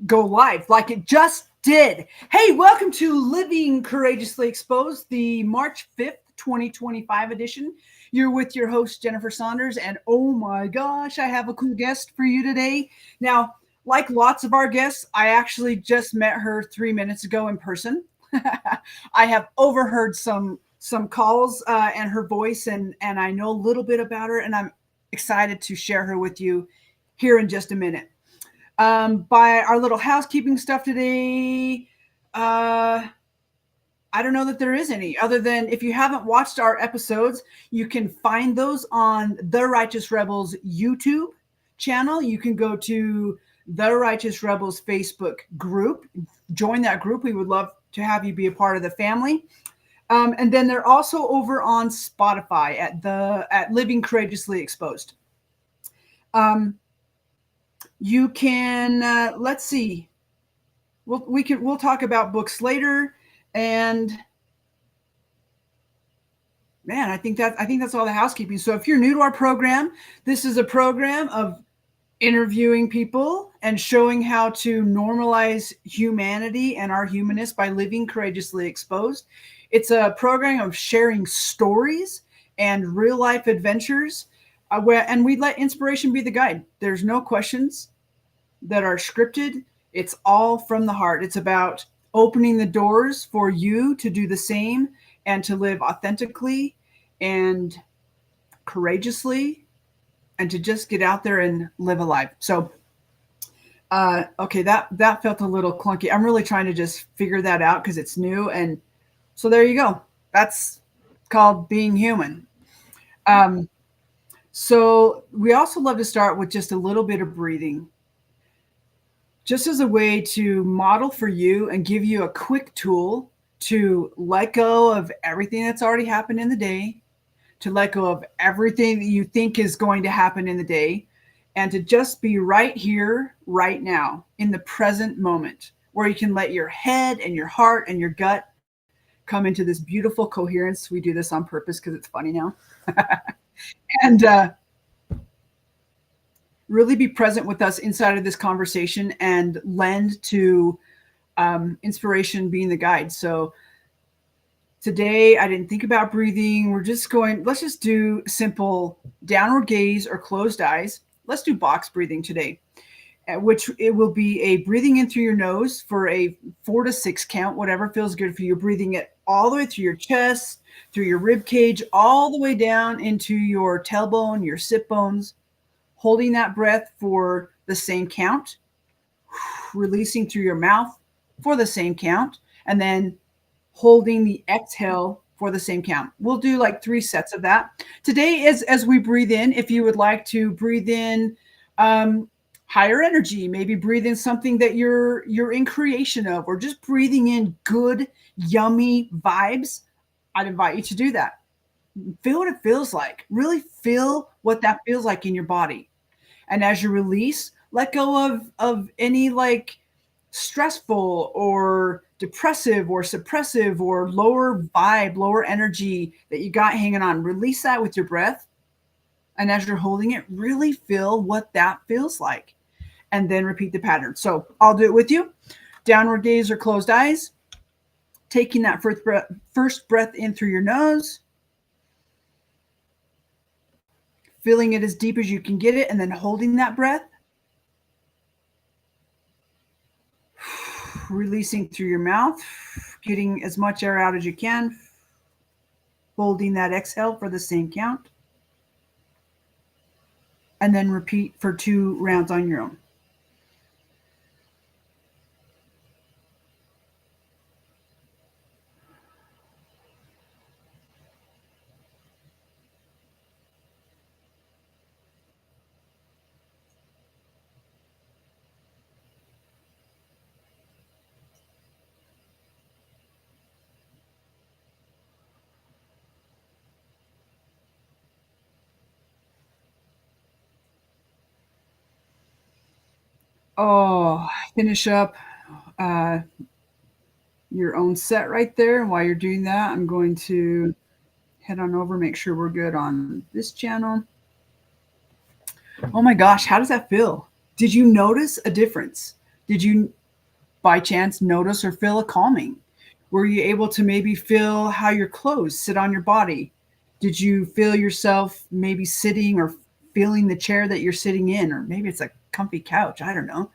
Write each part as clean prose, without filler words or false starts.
go live like it just did. Hey, welcome to Living Courageously Exposed, the March 5th, 2025 edition. You're with your host, Jennifer Saunders, and oh my gosh, I have a cool guest for you today. Now, like lots of our guests, I actually just met her 3 minutes ago in person. I have overheard some calls and her voice, and I know a little bit about her, and I'm excited to share her with you here in just a minute. By our little housekeeping stuff today, I don't know that there is any other than if you haven't watched our episodes, you can find those on The Righteous Rebels YouTube channel. You can go to The Righteous Rebels Facebook group, join that group. We would love to have you be a part of the family. And then they're also over on Spotify at Living Courageously Exposed. You can let's see. We'll talk about books later, and man, I think that's all the housekeeping. So if you're new to our program, this is a program of interviewing people and showing how to normalize humanity and our humanness by living courageously exposed. It's a program of sharing stories and real life adventures, and we let inspiration be the guide. There's no questions that are scripted. It's all from the heart. It's about opening the doors for you to do the same and to live authentically and courageously and to just get out there and live a life. So, okay, that felt a little clunky. I'm really trying to just figure that out because it's new. And so there you go. That's called being human. So we also love to start with just a little bit of breathing, just as a way to model for you and give you a quick tool to let go of everything that's already happened in the day, to let go of everything that you think is going to happen in the day, and to just be right here, right now, in the present moment, where you can let your head and your heart and your gut come into this beautiful coherence. We do this on purpose because it's funny now. And really be present with us inside of this conversation and lend to inspiration being the guide. So today I didn't think about breathing. Let's just do simple downward gaze or closed eyes. Let's do box breathing today, which it will be a breathing in through your nose for a 4 to 6 count, whatever feels good for you. Breathing it all the way through your chest, through your rib cage, all the way down into your tailbone, your sit bones, holding that breath for the same count, releasing through your mouth for the same count, and then holding the exhale for the same count. We'll do like 3 sets of that. Today is as we breathe in, if you would like to breathe in higher energy, maybe breathe in something that you're in creation of, or just breathing in good, yummy vibes, I'd invite you to do that. Feel what it feels like. Really feel what that feels like in your body. And as you release, let go of any like stressful or depressive or suppressive or lower vibe, lower energy that you got hanging on. Release that with your breath. And as you're holding it, really feel what that feels like. And then repeat the pattern. So I'll do it with you. Downward gaze or closed eyes. Taking that first breath in through your nose. Feeling it as deep as you can get it, and then holding that breath. Releasing through your mouth, getting as much air out as you can. Holding that exhale for the same count. And then repeat for 2 rounds on your own. Oh, finish up your own set right there. And while you're doing that, I'm going to head on over, make sure we're good on this channel. Oh my gosh, how does that feel? Did you notice a difference? Did you by chance notice or feel a calming? Were you able to maybe feel how your clothes sit on your body? Did you feel yourself maybe sitting or feeling the chair that you're sitting in? Or maybe it's a comfy couch. I don't know.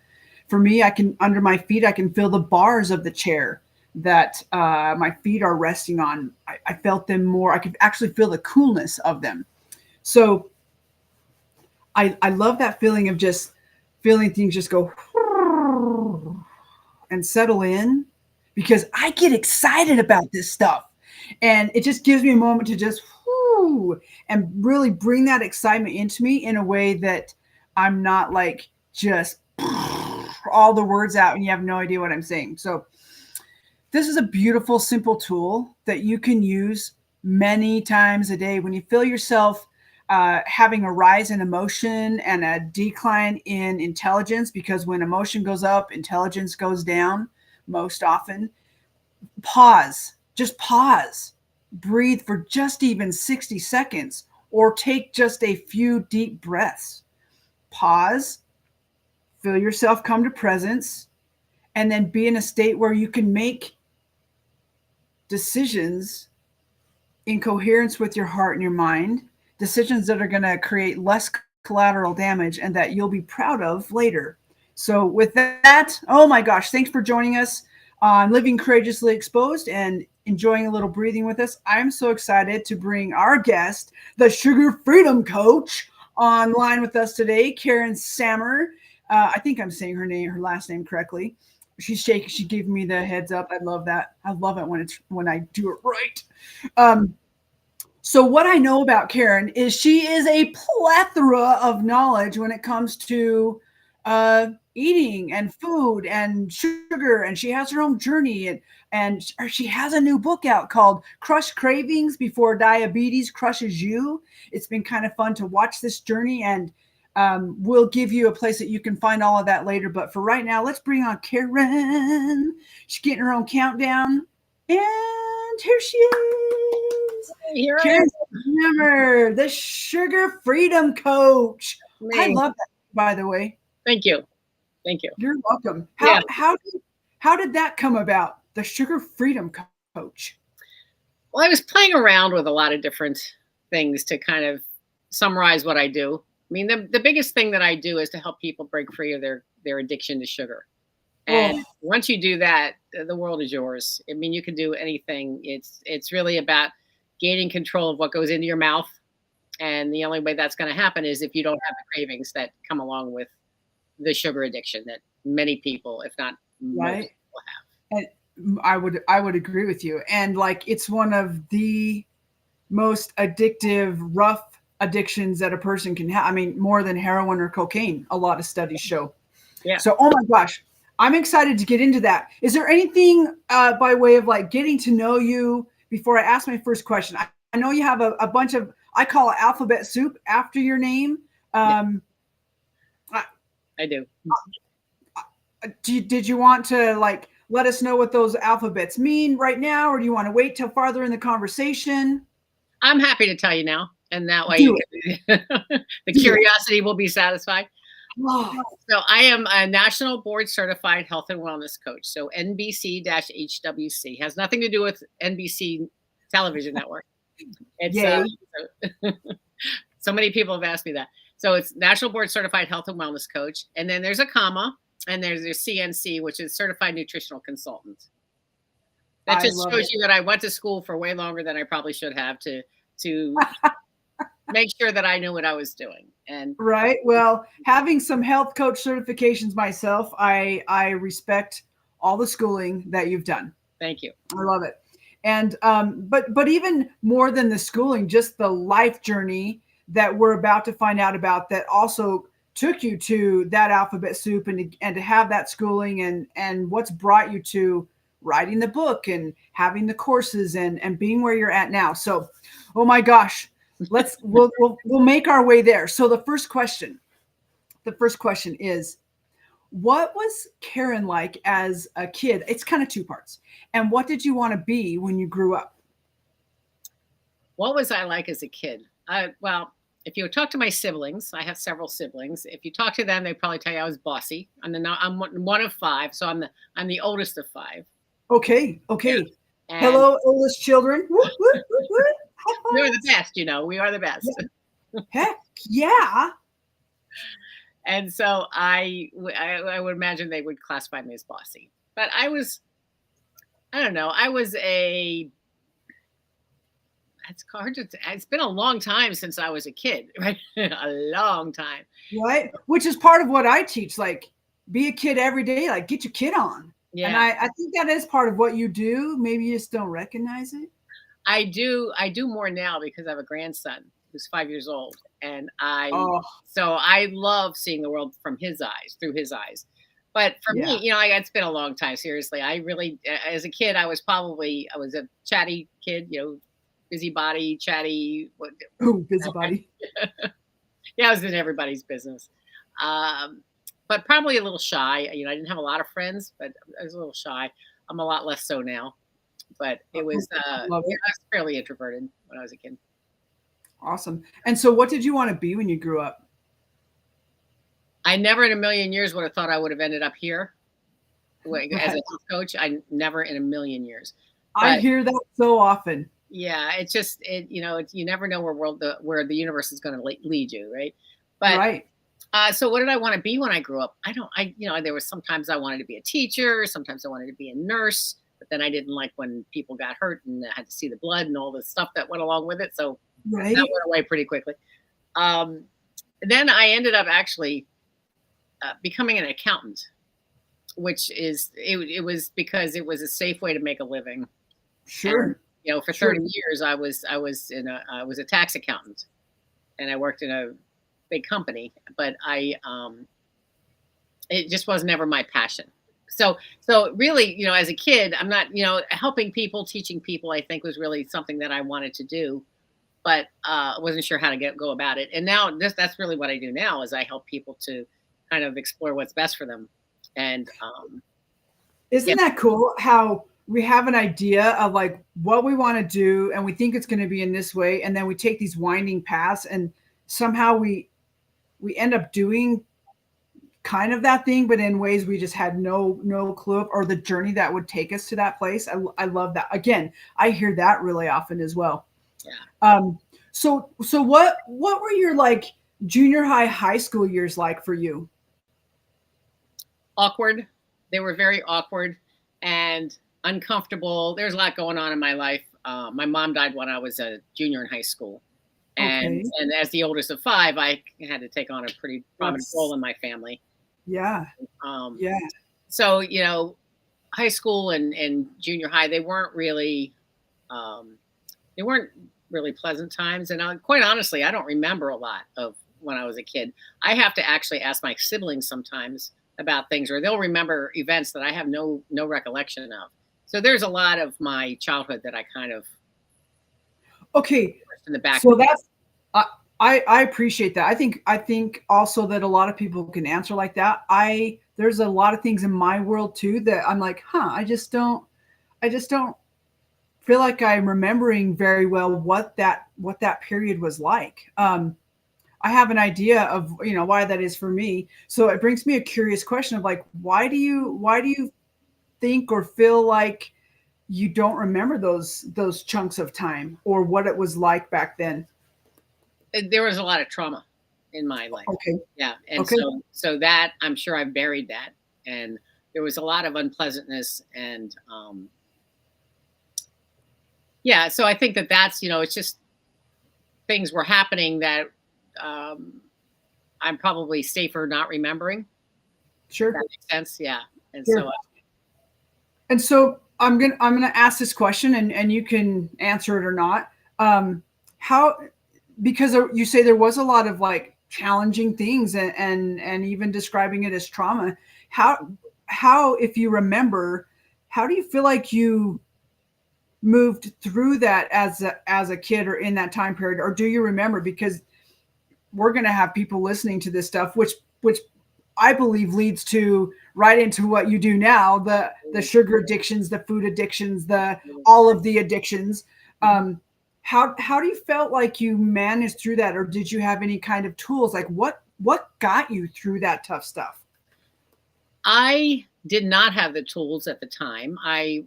For me, I can, under my feet, I can feel the bars of the chair that my feet are resting on. I felt them more. I could actually feel the coolness of them. So I love that feeling of just feeling things just go and settle in, because I get excited about this stuff. And it just gives me a moment to just whoo, and really bring that excitement into me in a way that I'm not like just all the words out and you have no idea what I'm saying. So this is a beautiful, simple tool that you can use many times a day when you feel yourself having a rise in emotion and a decline in intelligence, because when emotion goes up, intelligence goes down most often. Pause, just pause, breathe for just even 60 seconds, or take just a few deep breaths. Pause, feel yourself come to presence, and then be in a state where you can make decisions in coherence with your heart and your mind, decisions that are going to create less collateral damage and that you'll be proud of later. So, with that, oh my gosh, thanks for joining us on Living Courageously Exposed and enjoying a little breathing with us. I'm so excited to bring our guest, the Sugar Freedom Coach, online with us today, Karen Sammer. I think I'm saying her last name correctly. She's shaking. She gave me the heads up. I love that. I love it when I do it right. So what I know about Karen is she is a plethora of knowledge when it comes to eating and food and sugar, and she has her own journey, and she has a new book out called Crush Cravings Before Diabetes Crushes You. It's been kind of fun to watch this journey, and we'll give you a place that you can find all of that later. But for right now, let's bring on Karen. She's getting her own countdown, and here she is. Here Karen Sammer, the Sugar Freedom Coach. I love that, by the way. Thank you. Thank you. You're welcome. Yeah. How did that come about, the Sugar Freedom Coach? Well, I was playing around with a lot of different things to kind of summarize what I do. I mean, the biggest thing that I do is to help people break free of their addiction to sugar. And once you do that, the world is yours. I mean, you can do anything. It's really about gaining control of what goes into your mouth. And the only way that's going to happen is if you don't have the cravings that come along with the sugar addiction that many people, if not most people, have. And I would agree with you. And like, it's one of the most addictive, rough addictions that a person can have. I mean, more than heroin or cocaine, a lot of studies show. Yeah. So, oh my gosh, I'm excited to get into that. Is there anything by way of like getting to know you before I ask my first question? I know you have a bunch of, I call it alphabet soup after your name. I do. Did you want to like let us know what those alphabets mean right now, or do you want to wait till farther in the conversation? I'm happy to tell you now, and that way the curiosity will be satisfied. Wow. So I am a National Board Certified Health and Wellness Coach. So NBC-HWC has nothing to do with NBC television network. It's so many people have asked me that. So it's National Board Certified Health and Wellness Coach. And then there's a comma, and there's a CNC, which is Certified Nutritional Consultant. That just shows you that I went to school for way longer than I probably should have to make sure that I knew what I was doing. And right. Well, having some health coach certifications myself, I respect all the schooling that you've done. Thank you. I love it. And but even more than the schooling, just the life journey that we're about to find out about that also took you to that alphabet soup, and to have that schooling, and what's brought you to writing the book and having the courses and being where you're at now. So, oh my gosh, we'll make our way there. So the first question is, what was Karen like as a kid? It's kind of two parts. And what did you want to be when you grew up? What was I like as a kid? Well, if you talk to my siblings, I have several siblings. If you talk to them, they probably tell you I was bossy. I'm one of five, so I'm the oldest of five. Okay. Yeah. Okay. And Hello, oldest children. Whoop, whoop, whoop, whoop. High we're the fives. best, we are the best. Yeah. Heck yeah. And so I would imagine they would classify me as bossy. But I don't know, I was a it's hard to it's been a long time since I was a kid, right? A long time. Right. Which is part of what I teach. Like, be a kid every day. Like, get your kid on. And Yeah. I think that is part of what you do. Maybe you just don't recognize it. I do more now because I have a grandson who's 5 years old. And Oh, I love seeing the world from his eyes, through his eyes. But for yeah. me, it's been a long time. Seriously, I really, as a kid, I was a chatty kid, busybody, chatty. Oh, busybody. Yeah, I was in everybody's business. But probably a little shy. I didn't have a lot of friends, but I was a little shy. I'm a lot less so now. But it was, I love yeah, it. I was fairly introverted when I was a kid. Awesome. And so, what did you want to be when you grew up? I never in a million years would have thought I would have ended up here as a Right. health coach. I never in a million years. I But hear that so often. yeah, it's just you never know where the universe is going to lead you, right? But Right. so what did I want to be when I grew up? I don't. There was sometimes I wanted to be a teacher, sometimes I wanted to be a nurse, but then I didn't like when people got hurt and I had to see the blood and all the stuff that went along with it. So Right. that went away pretty quickly. Um, then I ended up actually becoming an accountant, which it was because it was a safe way to make a living. And Sure. for Sure. 30 years I was I was a tax accountant, and I worked in a big company, but it just was never my passion. So really, as a kid, I'm not, helping people, teaching people, I think was really something that I wanted to do, but I wasn't sure how to go about it. And now that's really what I do now is I help people to kind of explore what's best for them. And yeah, Isn't that cool how we have an idea of like what we want to do and we think it's going to be in this way, and then we take these winding paths and somehow we end up doing kind of that thing, but in ways we just had no clue of, or the journey that would take us to that place. I love that. Again, I hear that really often as well. yeah. So what were your like junior high school years like for you? Awkward. They were very awkward and uncomfortable. There's a lot going on in my life. My mom died when I was a junior in high school. And Okay. and as the oldest of five, I had to take on a pretty prominent That's role in my family. yeah. Um, Yeah. so high school and junior high, um, they weren't really pleasant times. And quite honestly, I don't remember a lot of when I was a kid. I have to actually ask my siblings sometimes about things, or they'll remember events that I have no recollection of. So there's a lot of my childhood that I kind of Okay. pushed in the back. So that's I appreciate that. I think also that a lot of people can answer like that. There's a lot of things in my world too that I'm like, I just don't feel like I'm remembering very well what that period was like. I have an idea of why that is for me. So it brings me a curious question of like, why do you think or feel like you don't remember those chunks of time or what it was like back then? There was a lot of trauma in my life. Okay. Yeah, and Okay. so that I'm sure I've buried that, and there was a lot of unpleasantness, and yeah. So I think that's it's just things were happening that um, I'm probably safer not remembering. If Sure. that makes sense. Yeah, and so Sure. And so I'm gonna ask this question, and you can answer it or not. How because you say there was a lot of like challenging things and even describing it as trauma. How if you remember, how do you feel like you moved through that as a kid or in that time period, or do you remember? Because we're going to have people listening to this stuff, which I believe leads to right into what you do now, the sugar addictions, the food addictions, the all of the addictions. Um, how do you felt like you managed through that, or did you have any kind of tools? Like what got you through that tough stuff? I did not have the tools at the time. I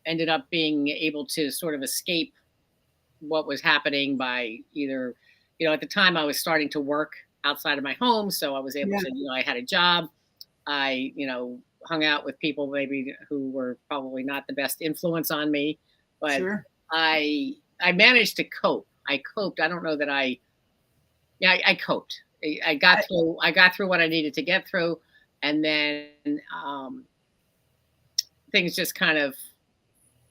ended up being able to sort of escape what was happening by either, at the time I was starting to work outside of my home. So I was able Yeah, to, I had a job. I, hung out with people maybe who were probably not the best influence on me, but sure. I managed to cope. I coped. I don't know that I coped. I got through what I needed to get through. And then things just kind of,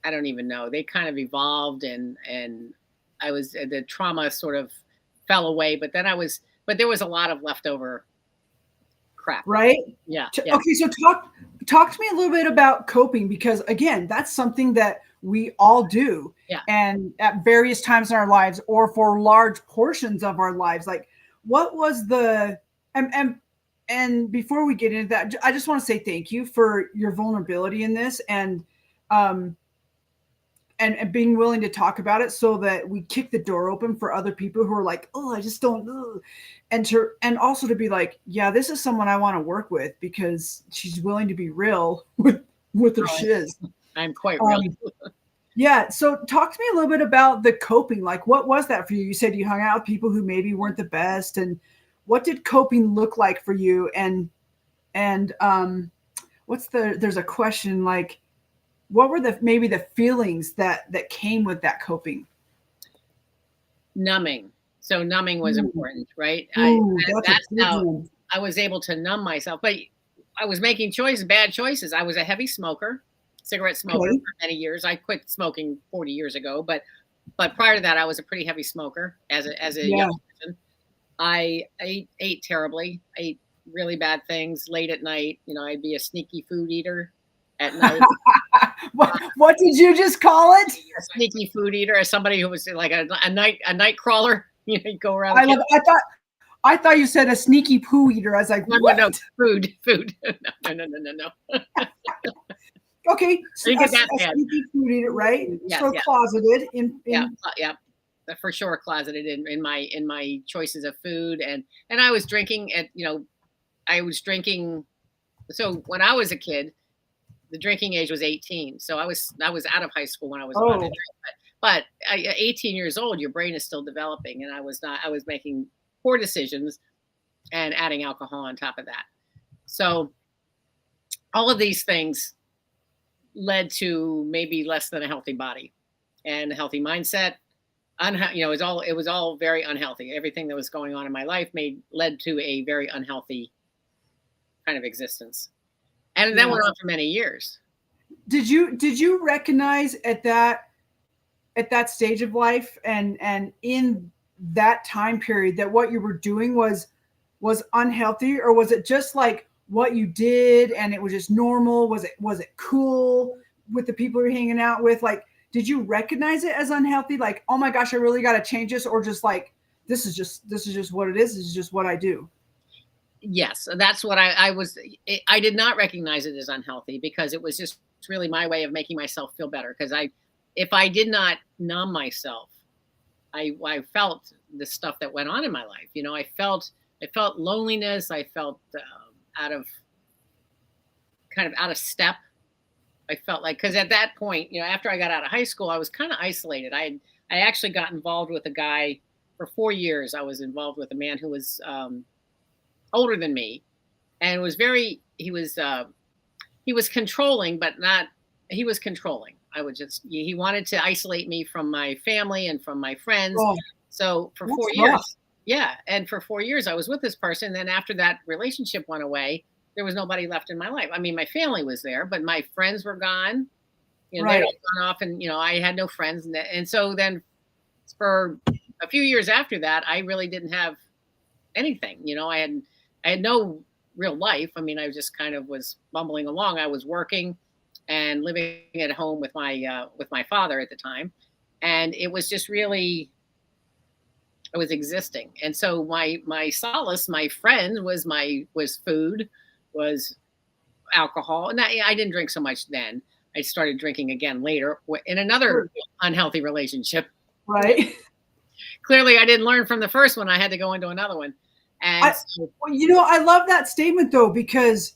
I don't even know. They kind of evolved, and the trauma sort of fell away. But there was a lot of leftover crap. Right. Yeah. Yeah. Okay, so talk to me a little bit about coping, because again, that's something that we all do, Yeah. and at various times in our lives, or for large portions of our lives. Like, what was the and before we get into that, I just want to say thank you for your vulnerability in this, um and being willing to talk about it, so that we kick the door open for other people who are like, oh, I just don't know. And also to be like, yeah, this is someone I want to work with, because she's willing to be real with her Oh, shiz. I'm quite real. Yeah. So talk to me a little bit about the coping. Like, what was that for you? You said you hung out with people who maybe weren't the best, and what did coping look like for you? And there's a question like, what were maybe the feelings that came with that coping? Numbing. So numbing was Ooh, important, right? that's a That's good how one. I was able to numb myself. But I was making bad choices. I was a heavy smoker, cigarette smoker Okay. for many years. I quit smoking 40 years ago, but prior to that, I was a pretty heavy smoker as a Yeah. young person. I ate terribly. I ate really bad things late at night. I'd be a sneaky food eater at night. What did you just call it? A sneaky food eater, as somebody who was like a night crawler. You go around the I love kitchen. it. I thought you said a sneaky poo eater. I was like, No, what? no, food. No. Okay, I think it's that a bad. sneaky food eater, right? Yes, So yeah, closeted in yeah, yeah. For sure, closeted in my choices of food, and I was drinking I was drinking. So when I was a kid, the drinking age was 18. So I was out of high school when I was allowed to Oh, drink. But at 18 years old, your brain is still developing, and I was not. I was making poor decisions and adding alcohol on top of that. So all of these things led to maybe less than a healthy body and a healthy mindset. It was all very unhealthy. Everything that was going on in my life led to a very unhealthy kind of existence, and that yeah. went on for many years. Did you recognize at that stage of life, and in that time period, that what you were doing was unhealthy, or was it just like what you did and it was just normal? Was it cool with the people you're hanging out with? Like, did you recognize it as unhealthy? Like, oh my gosh, I really got to change this, or just like, this is just what it is. This is just what I do. Yes, that's what I was. I did not recognize it as unhealthy because it was just really my way of making myself feel better. Because if I did not numb myself, I felt the stuff that went on in my life. I felt loneliness. I felt out of kind of out of step. I felt like, because at that point, after I got out of high school, I was kind of isolated. I actually got involved with a guy for 4 years. I was involved with a man who was older than me, and he was controlling, but not he was controlling. He wanted to isolate me from my family and from my friends. Oh, So for that's 4 years, rough. yeah, and for 4 years I was with this person. Then after that relationship went away, there was nobody left in my life. I mean, my family was there, but my friends were gone. They'd Right. all gone off, and I had no friends, and so then for a few years after that, I really didn't have anything. I had no real life. I mean, I just kind of was bumbling along. I was working and living at home with my father at the time, and it was just really I was existing. And so my solace, my friend, was food, was alcohol, and I didn't drink so much then, I started drinking again later in another unhealthy relationship. Right. Clearly, I didn't learn from the first one. I had to go into another one. And I love that statement though, because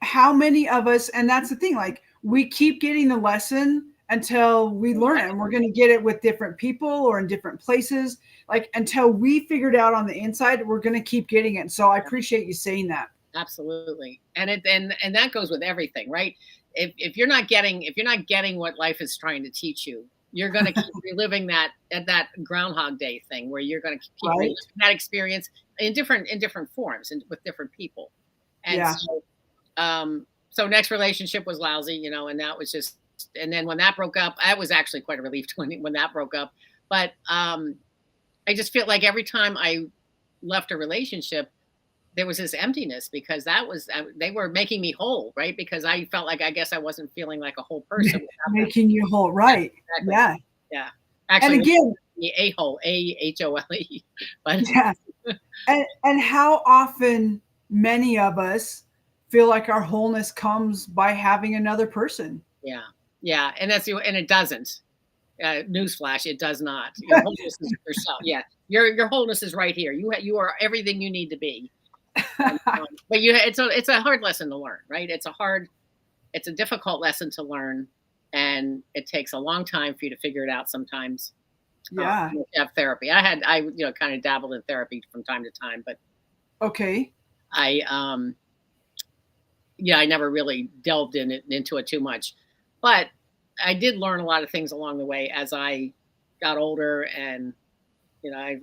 how many of us, and that's the thing, like we keep getting the lesson until we learn it, and we're going to get it with different people or in different places. Like until we figured out on the inside, we're going to keep getting it. So I appreciate you saying that. Absolutely. And that goes with everything, right? If you're not getting what life is trying to teach you, you're going to keep reliving that Groundhog Day thing where you're going to keep reliving that experience in different forms and with different people. And so next relationship was lousy, and that was just, and then when that broke up, I was actually quite a relief when that broke up. But I just feel like every time I left a relationship, there was this emptiness because they were making me whole, right? Because I felt like, I guess I wasn't feeling like a whole person. Making you whole, right? Exactly. Yeah. Yeah. Actually, and again, a-hole, A-H-O-L-E. But yeah. and how often many of us feel like our wholeness comes by having another person. Yeah. Yeah. And it doesn't. Newsflash, it does not. Your wholeness is yourself. Yeah. Your wholeness is right here. You are everything you need to be. But it's a hard lesson to learn, right? It's a difficult lesson to learn, and it takes a long time for you to figure it out sometimes. Yeah. You have therapy. I kind of dabbled in therapy from time to time, but okay. I never really delved into it too much. But I did learn a lot of things along the way as I got older, and I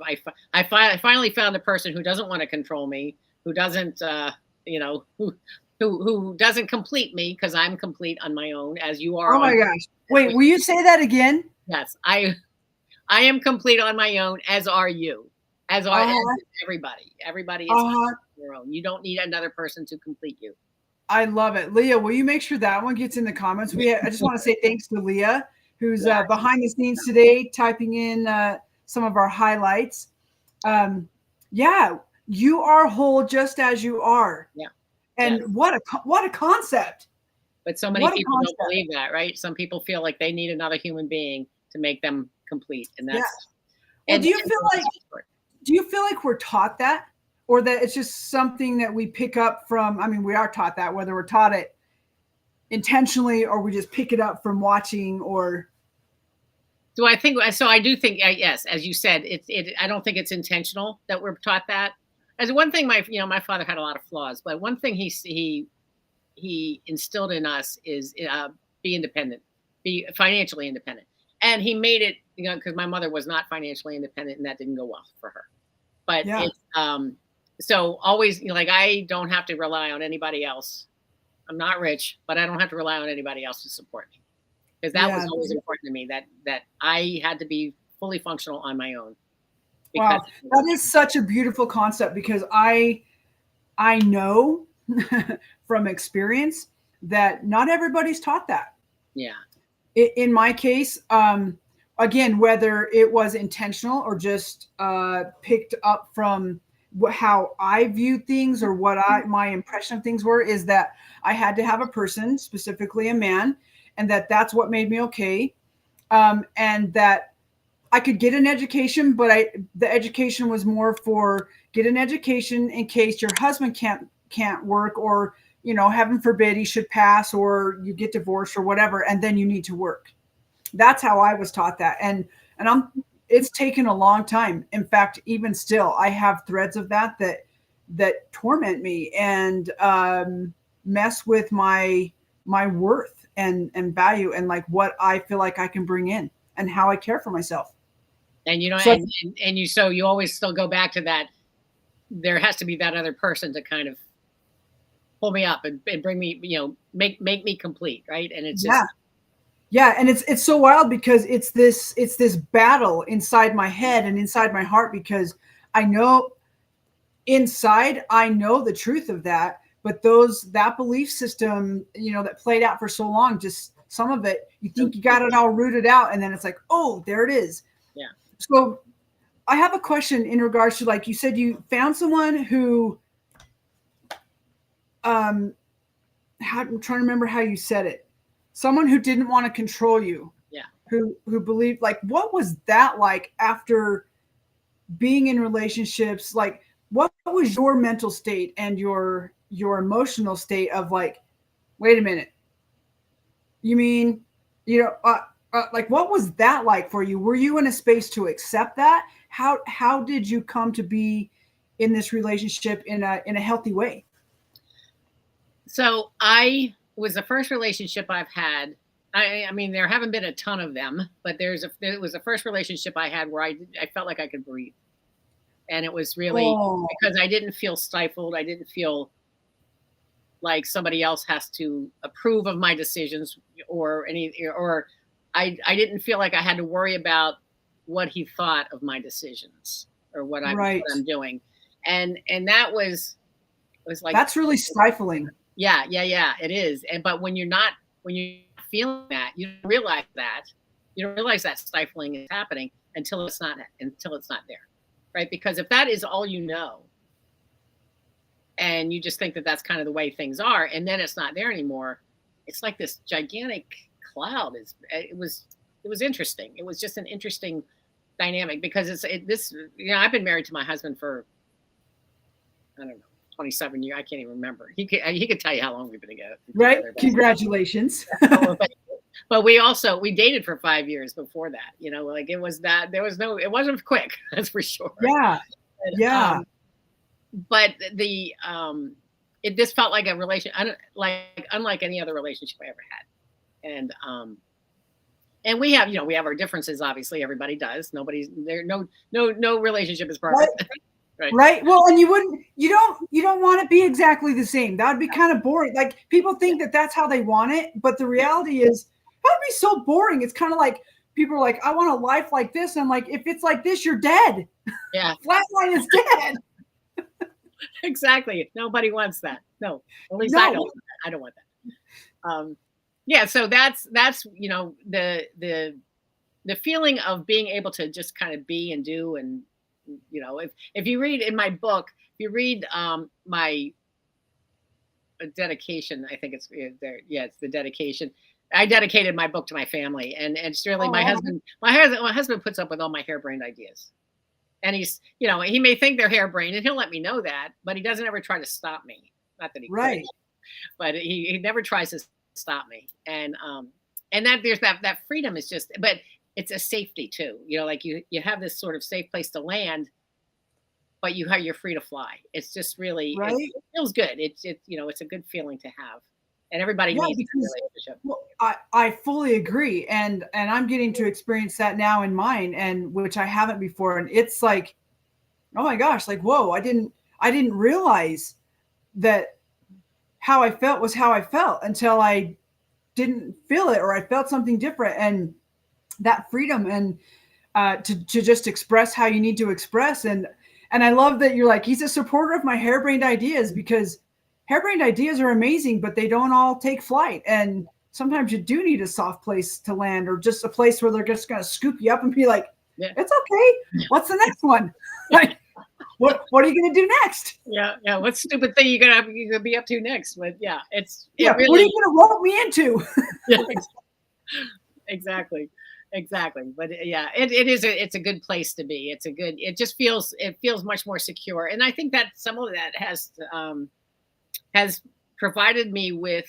finally found a person who doesn't want to control me, who doesn't who doesn't complete me, because I'm complete on my own, as you are. Oh my gosh. Wait, will you say that again? Yes, I am complete on my own, as are you. As are everybody. Everybody is on their own. You don't need another person to complete you. I love it. Leah, will you make sure that one gets in the comments? I just want to say thanks to Leah, who's behind the scenes today, typing in some of our highlights. You are whole just as you are. Yeah. And what a concept. But so many people don't believe that, right? Some people feel like they need another human being to make them complete. And that's Well, do you feel like we're taught that? Or that it's just something that we pick up from? I mean, we are taught that, whether we're taught it intentionally or we just pick it up from watching. Or I do think, yes, as you said, I don't think it's intentional that we're taught that. As one thing, my father had a lot of flaws, but one thing he instilled in us is be independent, be financially independent, and he made it, because my mother was not financially independent, and that didn't go well for her. But so always, I don't have to rely on anybody else. I'm not rich, but I don't have to rely on anybody else to support me, because that was always important to me, that I had to be fully functional on my own. Wow, that is such a beautiful concept, because I know from experience that not everybody's taught that. Yeah. In my case, again, whether it was intentional or just picked up from how I viewed things or what my impression of things were, is that I had to have a person, specifically a man, and that's what made me okay. And that I could get an education, but the education was more for get an education in case your husband can't work, or, heaven forbid he should pass, or you get divorced or whatever, and then you need to work. That's how I was taught that. And it's taken a long time. In fact, even still, I have threads of that torment me and mess with my worth and value, and like what I feel like I can bring in and how I care for myself. And so you always still go back to that. There has to be that other person to kind of pull me up and bring me, make me complete, right? And it's just and it's so wild, because it's this battle inside my head and inside my heart, because I know inside I know the truth of that, but that belief system, that played out for so long, just some of it, you think you got it all rooted out, and then it's like, oh, there it is. Yeah. So I have a question in regards to, like you said, you found someone who, I'm trying to remember how you said it. someone who didn't want to control you. Yeah. Who believed, like, what was that like after being in relationships? Like, what was your mental state and your emotional state of like, wait a minute, you mean, you know, like, what was that like for you? Were you in a space to accept that? How did you come to be in this relationship in a healthy way? So I was the first relationship I've had. I mean, there haven't been a ton of them, but it was the first relationship I had where I felt like I could breathe. And it was really Oh, because I didn't feel stifled. I didn't feel like somebody else has to approve of my decisions or I didn't feel like I had to worry about what he thought of my decisions or what right. I'm doing. And that was like, That's really stifling. yeah, it is. And but when you're feeling that, you don't realize that. You don't realize that stifling is happening until it's not there. Right? Because if that is all you know, and you just think that that's kind of the way things are, and then it's not there anymore, it's like this gigantic cloud. It was interesting. It was just an interesting dynamic because I've been married to my husband for, I don't know, 27 years. I can't even remember. He could tell you how long we've been together. Right. Congratulations. But we dated for 5 years before that. You know, like it wasn't quick. That's for sure. Yeah. Yeah. But this felt like a relation, unlike any other relationship I ever had. And we have our differences. Obviously, everybody does. Nobody's there. No relationship is perfect. Right. Right. Well, and you don't want to be exactly the same. That would be kind of boring. Like, people think that that's how they want it, but the reality is that would be so boring. It's kind of like people are like, I want a life like this. And I'm like, if it's like this, you're dead. Yeah. Flatline is dead. Exactly. Nobody wants that. No, at least I don't. I don't want that. Yeah. So that's the feeling of being able to just kind of be and do. And if you read in my book, if you read my dedication, I think it's there. Yeah, it's the dedication. I dedicated my book to my family, and it's really my husband. My husband puts up with all my harebrained ideas. And he's, he may think they're harebrained, and he'll let me know that, but he doesn't ever try to stop me. Not that he could, but he never tries to stop me. And that there's that freedom is just, but it's a safety too. Like you have this sort of safe place to land, but you're free to fly. It's just really, it feels good. It's a good feeling to have. And everybody needs a relationship. Well, I fully agree. And I'm getting to experience that now in mine, and which I haven't before. And it's like, oh my gosh, like, whoa, I didn't realize that how I felt was how I felt until I didn't feel it, or I felt something different. And that freedom and to just express how you need to express. And I love that you're like, he's a supporter of my harebrained ideas, because harebrained ideas are amazing, but they don't all take flight. And sometimes you do need a soft place to land, or just a place where they're just going to scoop you up and be like, it's okay. What's the next one? Like, what are you going to do next? Yeah. What stupid thing you're gonna be up to next? But really, what are you going to rope me into? Yeah, exactly. But it's a good place to be. It just feels much more secure. And I think that some of that has provided me with,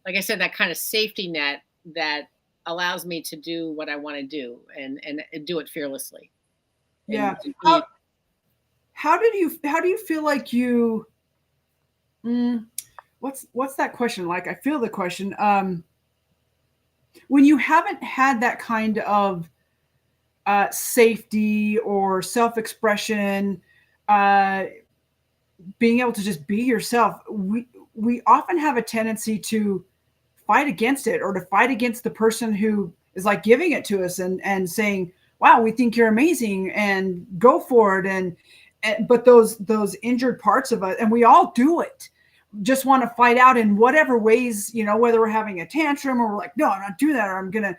like I said, that kind of safety net that allows me to do what I want to do and do it fearlessly. Yeah. How do you feel like you, what's that question like? I feel the question. When you haven't had that kind of safety or self-expression, being able to just be yourself, we often have a tendency to fight against it, or to fight against the person who is like giving it to us and saying, wow, we think you're amazing and go for it. And but those injured parts of us, and we all do it, just want to fight out in whatever ways, whether we're having a tantrum or we're like, no, I'm not doing that, or I'm going to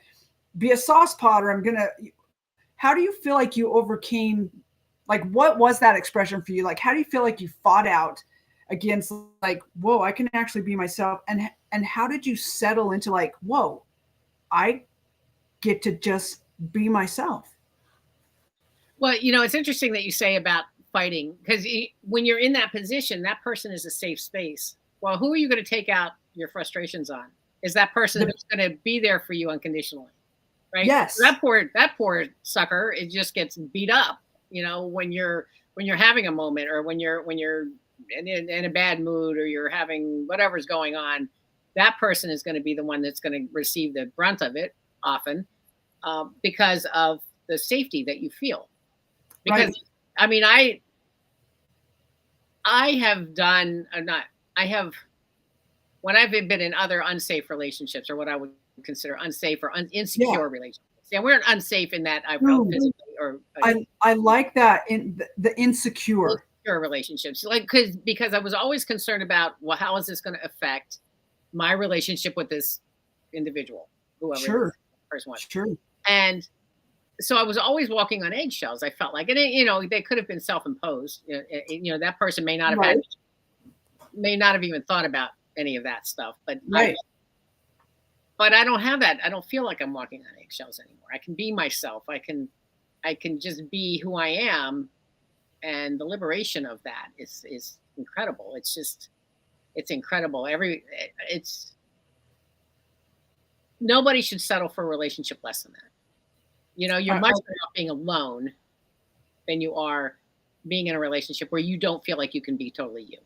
be a saucepot, or how do you feel like you overcame, like, what was that expression for you? Like, how do you feel like you fought out against, like, whoa, I can actually be myself, and and how did you settle into like, whoa, I get to just be myself? Well, it's interesting that you say about fighting, because when you're in that position, that person is a safe space. Well, who are you going to take out your frustrations on? Is that person The- who's going to be there for you unconditionally, right? yes. That poor sucker, it just gets beat up, when you're having a moment, or when you're in a bad mood, or you're having whatever's going on. That person is going to be the one that's going to receive the brunt of it often, because of the safety that you feel. Because Right. I mean, I have done not I have when I've been in other unsafe relationships, or what I would consider unsafe or insecure Yeah. relationships. Yeah, we're not unsafe in that I felt Ooh, physically or I like that, in the insecure. insecure relationships, like because I was always concerned about, well, how is this going to affect my relationship with this individual, whoever this Sure. person was, Sure. and so I was always walking on eggshells. I felt like, and they could have been self-imposed. That person Right. may not have even thought about any of that stuff. Right. But I don't have that. I don't feel like I'm walking on eggshells anymore. I can be myself. I can just be who I am, and the liberation of that is incredible. It's incredible. It's Nobody should settle for a relationship less than that. You're I, much better off being alone than you are being in a relationship where you don't feel like you can be totally you.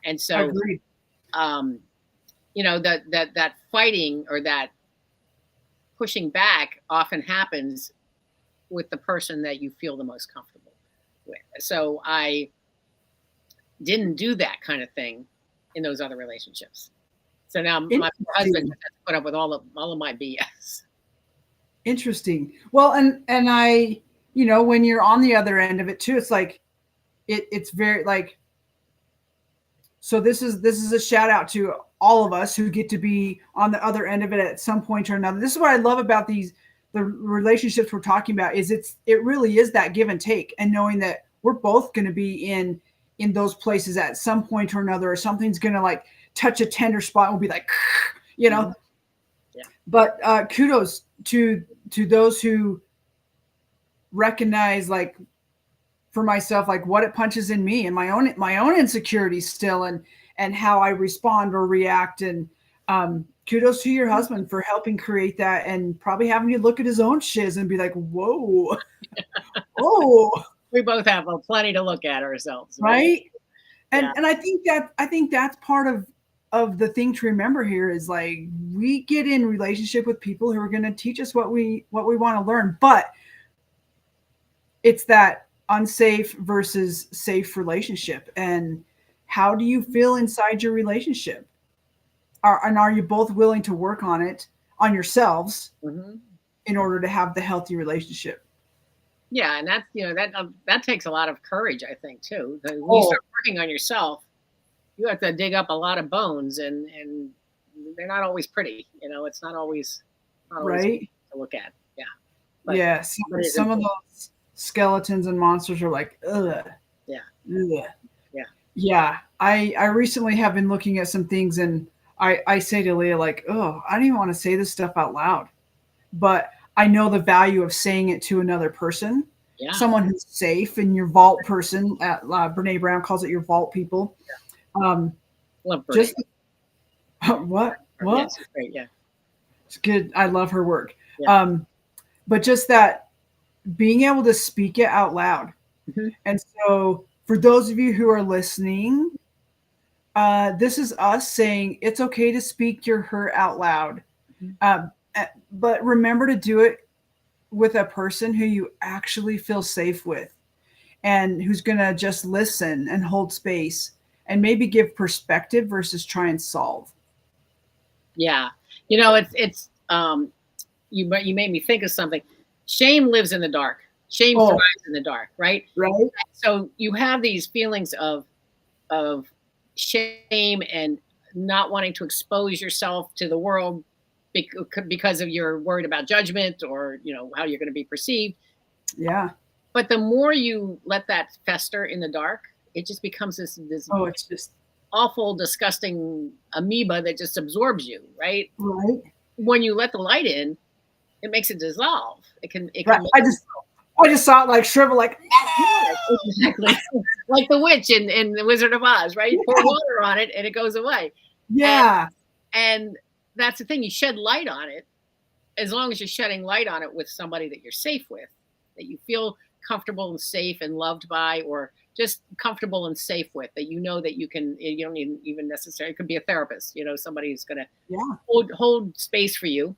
And I so, agree. that fighting, or that pushing back, often happens with the person that you feel the most comfortable with. So I didn't do that kind of thing in those other relationships. So now my husband has to put up with all of my BS. Interesting. Well, and I, when you're on the other end of it too, it's like it's very like, so this is a shout out to all of us who get to be on the other end of it at some point or another. This is what I love about the relationships we're talking about, is it really is that give and take, and knowing that we're both going to be in those places at some point or another, or something's going to like touch a tender spot and we'll be like, Mhm. Yeah. But kudos to those who recognize, like, for myself, like what it punches in me and my own insecurities still, and how I respond or react. And kudos to your husband for helping create that, and probably having you look at his own shiz and be like, whoa, oh, We both have plenty to look at ourselves, right. And Yeah. and I think that's part of the thing to remember here, is like, we get in relationship with people who are going to teach us what we want to learn, but it's that unsafe versus safe relationship. And how do you feel inside your relationship? Are you both willing to work on it, on yourselves, hmm in order to have the healthy relationship? Yeah, and that's that takes a lot of courage, I think, too. When you Oh, start working on yourself, you have to dig up a lot of bones, and they're not always pretty. It's not always right. to look at. Yeah, but Yeah. but it is Some of important. those skeletons and monsters are like, ugh, Yeah, ugh. yeah, Yeah. I recently have been looking at some things, and I say to Leah, like, oh, I don't even want to say this stuff out loud, but I know the value of saying it to another person, yeah. someone who's safe, and your vault person. Brene Brown calls it your vault people. Um, Love Brene. just what? Yes, it's great. Yeah, It's good. I love her work. yeah. But just that, being able to speak it out loud. Mhm. And so, for those of you who are listening, this is us saying it's okay to speak your hurt out loud. Mhm. But remember to do it with a person who you actually feel safe with, and who's going to just listen and hold space, and maybe give perspective versus try and solve. Yeah. You made me think of something. Shame lives in the dark. Shame Oh, thrives in the dark, right? right? So you have these feelings of shame and not wanting to expose yourself to the world because of you're worried about judgment, or how you're going to be perceived. Yeah. But the more you let that fester in the dark, it just becomes this Oh, it's just awful, disgusting amoeba that just absorbs you, right? Right. When you let the light in, it makes it dissolve. It can Right. make I just saw it like shrivel, like exactly like the witch in the Wizard of Oz, right? You pour water on it and it goes away. yeah. And that's the thing. You shed light on it, as long as you're shedding light on it with somebody that you're safe with, that you feel comfortable and safe and loved by, or just comfortable and safe with, that you know that you don't even necessarily, it could be a therapist, somebody who's going to Yeah. hold space for you.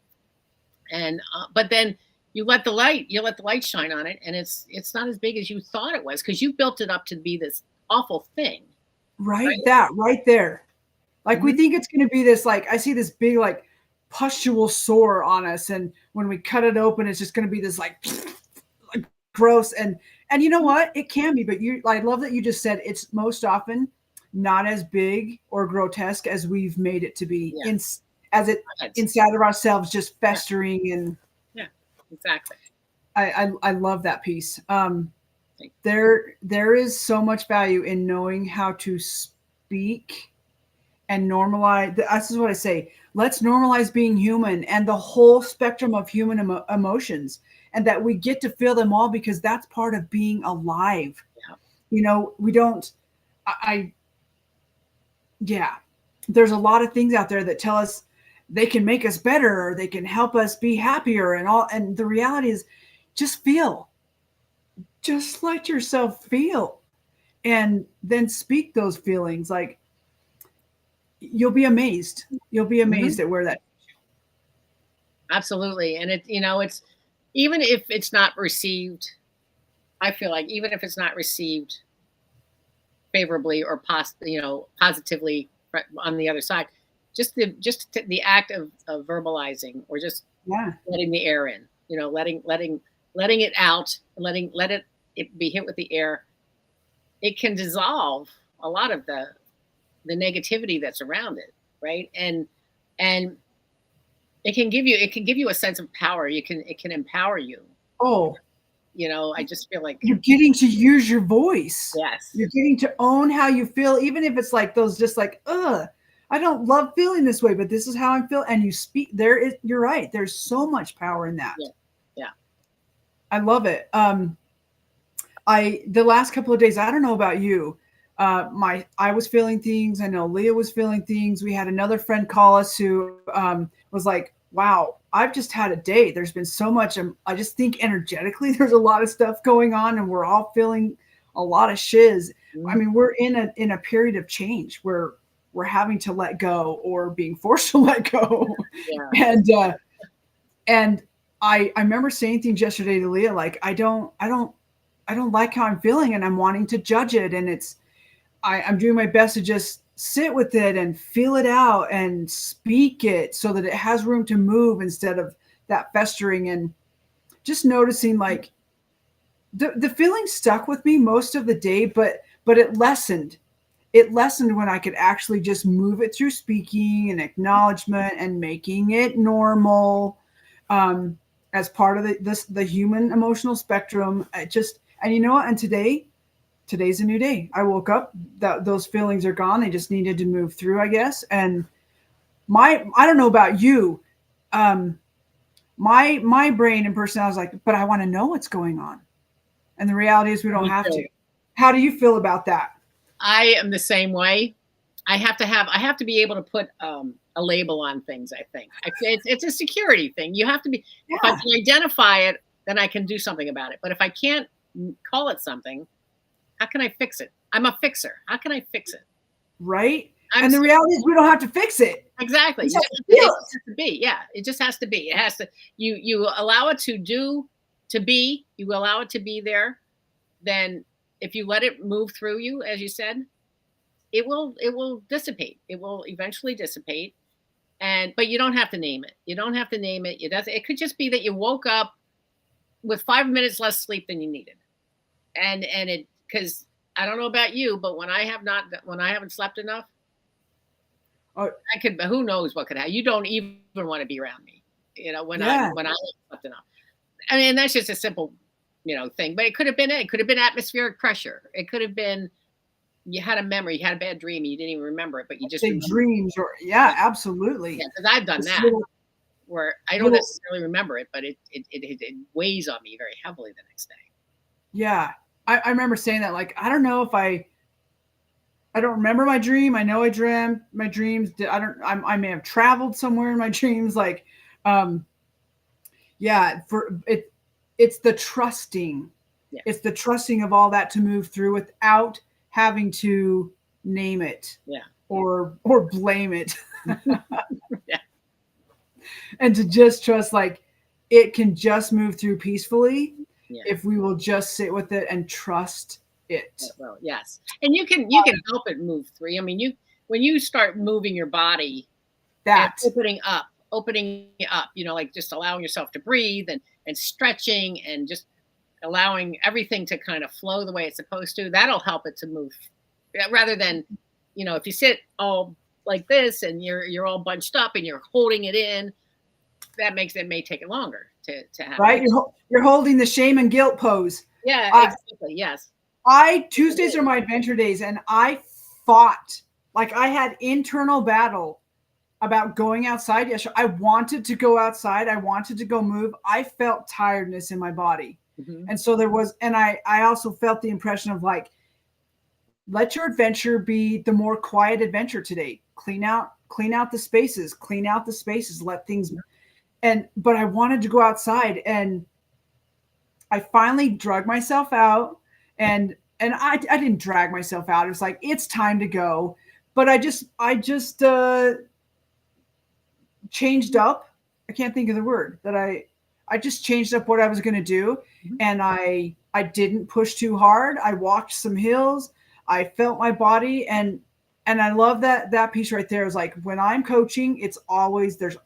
And but then you let the light shine on it, and it's not as big as you thought it was, because you built it up to be this awful thing. Right. That right there. Like we Mhm. think it's going to be this, like, I see this big, like, pustule sore on us. And when we cut it open, it's just going to be this like gross. And you know what? It can be, but I love that you just said it's most often not as big or grotesque as we've made it to be Yeah. as it inside of ourselves, just festering. And yeah, exactly. I love that piece. There is so much value in knowing how to speak and normalize. This is what I say. Let's normalize being human and the whole spectrum of human emotions, and that we get to feel them all, because that's part of being alive. Yeah. We don't, yeah, there's a lot of things out there that tell us they can make us better or they can help us be happier and all. And the reality is just feel, just let yourself feel, and then speak those feelings. Like, you'll be amazed. You'll be amazed Mm-hmm. at where that. Absolutely. And it's, even if it's not received, I feel like even if it's not received favorably or positively on the other side, just the act of verbalizing, or just letting the air in, letting it out, let it be hit with the air, it can dissolve a lot of the negativity that's around it, right? And it can give you a sense of power. It can empower you. Oh, I just feel like you're getting to use your voice. yes, You're getting to own how you feel, even if it's like those, just like, I don't love feeling this way, but this is how I'm feeling. And you speak. You're right. There's so much power in that. Yeah. I love it. The last couple of days, I don't know about you. I was feeling things. I know Leah was feeling things. We had another friend call us who was like, wow, I've just had a day. There's been so much. I just think energetically, there's a lot of stuff going on, and we're all feeling a lot of shiz. Mm-hmm. I mean, we're in a period of change where we're having to let go, or being forced to let go. Yeah. And I remember saying things yesterday to Leah, like, I don't like how I'm feeling, and I'm wanting to judge it. And I'm doing my best to just sit with it and feel it out and speak it so that it has room to move, instead of that festering. And just noticing, like, the feeling stuck with me most of the day, but it lessened. It lessened when I could actually just move it through speaking and acknowledgement and making it normal, as part of the human emotional spectrum. And you know what? And today's a new day. I woke up, those feelings are gone. They just needed to move through, I guess. And I don't know about you. My brain and personality is like, but I want to know what's going on. And the reality is we don't have to. How do you feel about that? I am the same way. I have to be able to put a label on things. I think it's a security thing. You have to be. Yeah. If I can identify it, then I can do something about it. But if I can't call it something, how can I fix it? I'm a fixer. How can I fix it? Right. And the reality is we don't have to fix it. Exactly. It just has to be. Yeah. It just has to be. It has to. You allow it to be. You allow it to be there. Then if you let it move through you, as you said, it will dissipate. It will eventually dissipate. But you don't have to name it. You don't have to name it. It could just be that you woke up with 5 minutes less sleep than you needed. And it, because I don't know about you, but when I haven't slept enough, who knows what could happen. You don't even want to be around me, when I haven't slept enough. I mean, that's just a simple, thing, but it could have been atmospheric pressure. It could have been you had a memory, you had a bad dream, and you didn't even remember it, but you just Say remember. dreams or yeah, absolutely. Yeah, because I've done This that where I don't little necessarily remember it, but it weighs on me very heavily the next day. yeah. I remember saying that like I don't know if I don't remember my dream. I know I dreamt my dreams. I may have traveled somewhere in my dreams. Like, um, yeah, it's the trusting. Yeah, It's the trusting of all that to move through without having to name it yeah, or blame it, yeah, and to just trust like it can just move through peacefully yeah. if we will just sit with it and trust it. Well, yes, and you can help it move through. I mean, when you start moving your body and That opening up, like just allowing yourself to breathe and stretching and just allowing everything to kind of flow the way it's supposed to, that'll help it to move. Yeah, rather than, if you sit all like this and you're all bunched up and you're holding it in, that makes it may take it longer to happen. right? You're holding the shame and guilt pose. Yeah, I, exactly. Yes. Tuesdays are my adventure days, and I fought like I had internal battle about going outside yesterday. I wanted to go outside. I wanted to go move. I felt tiredness in my body. Mm-hmm. And so I also felt the impression of like, let your adventure be the more quiet adventure today. Clean out the spaces, let things, but I wanted to go outside and I finally drug myself out and I didn't drag myself out. It was like, it's time to go. But I just changed up. I can't think of the word that I just changed up what I was going to do. Mm-hmm. And I didn't push too hard. I walked some hills. I felt my body and I love that piece right there is like when I'm coaching, there's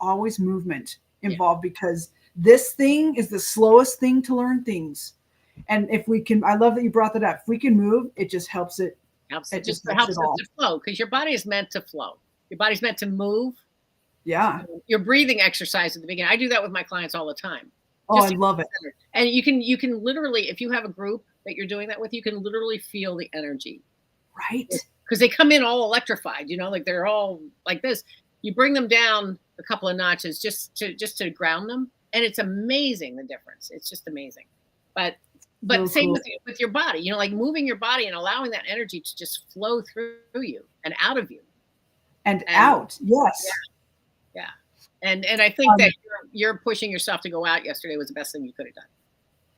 always movement involved because this thing is the slowest thing to learn things. And if we can, I love that you brought that up. If we can move, it just helps it. It just helps it to flow because your body is meant to flow. Your body's meant to move. Yeah. Your breathing exercise at the beginning. I do that with my clients all the time. Oh, I love it. And you can literally, if you have a group that you're doing that with, you can literally feel the energy. Right. Because they come in all electrified, like they're all like this. You bring them down a couple of notches just to ground them. And it's amazing the difference. It's just amazing. But so same cool. with your body, like moving your body and allowing that energy to just flow through you and out of you. And out. Yes. Yeah. And I think that you're pushing yourself to go out yesterday was the best thing you could have done.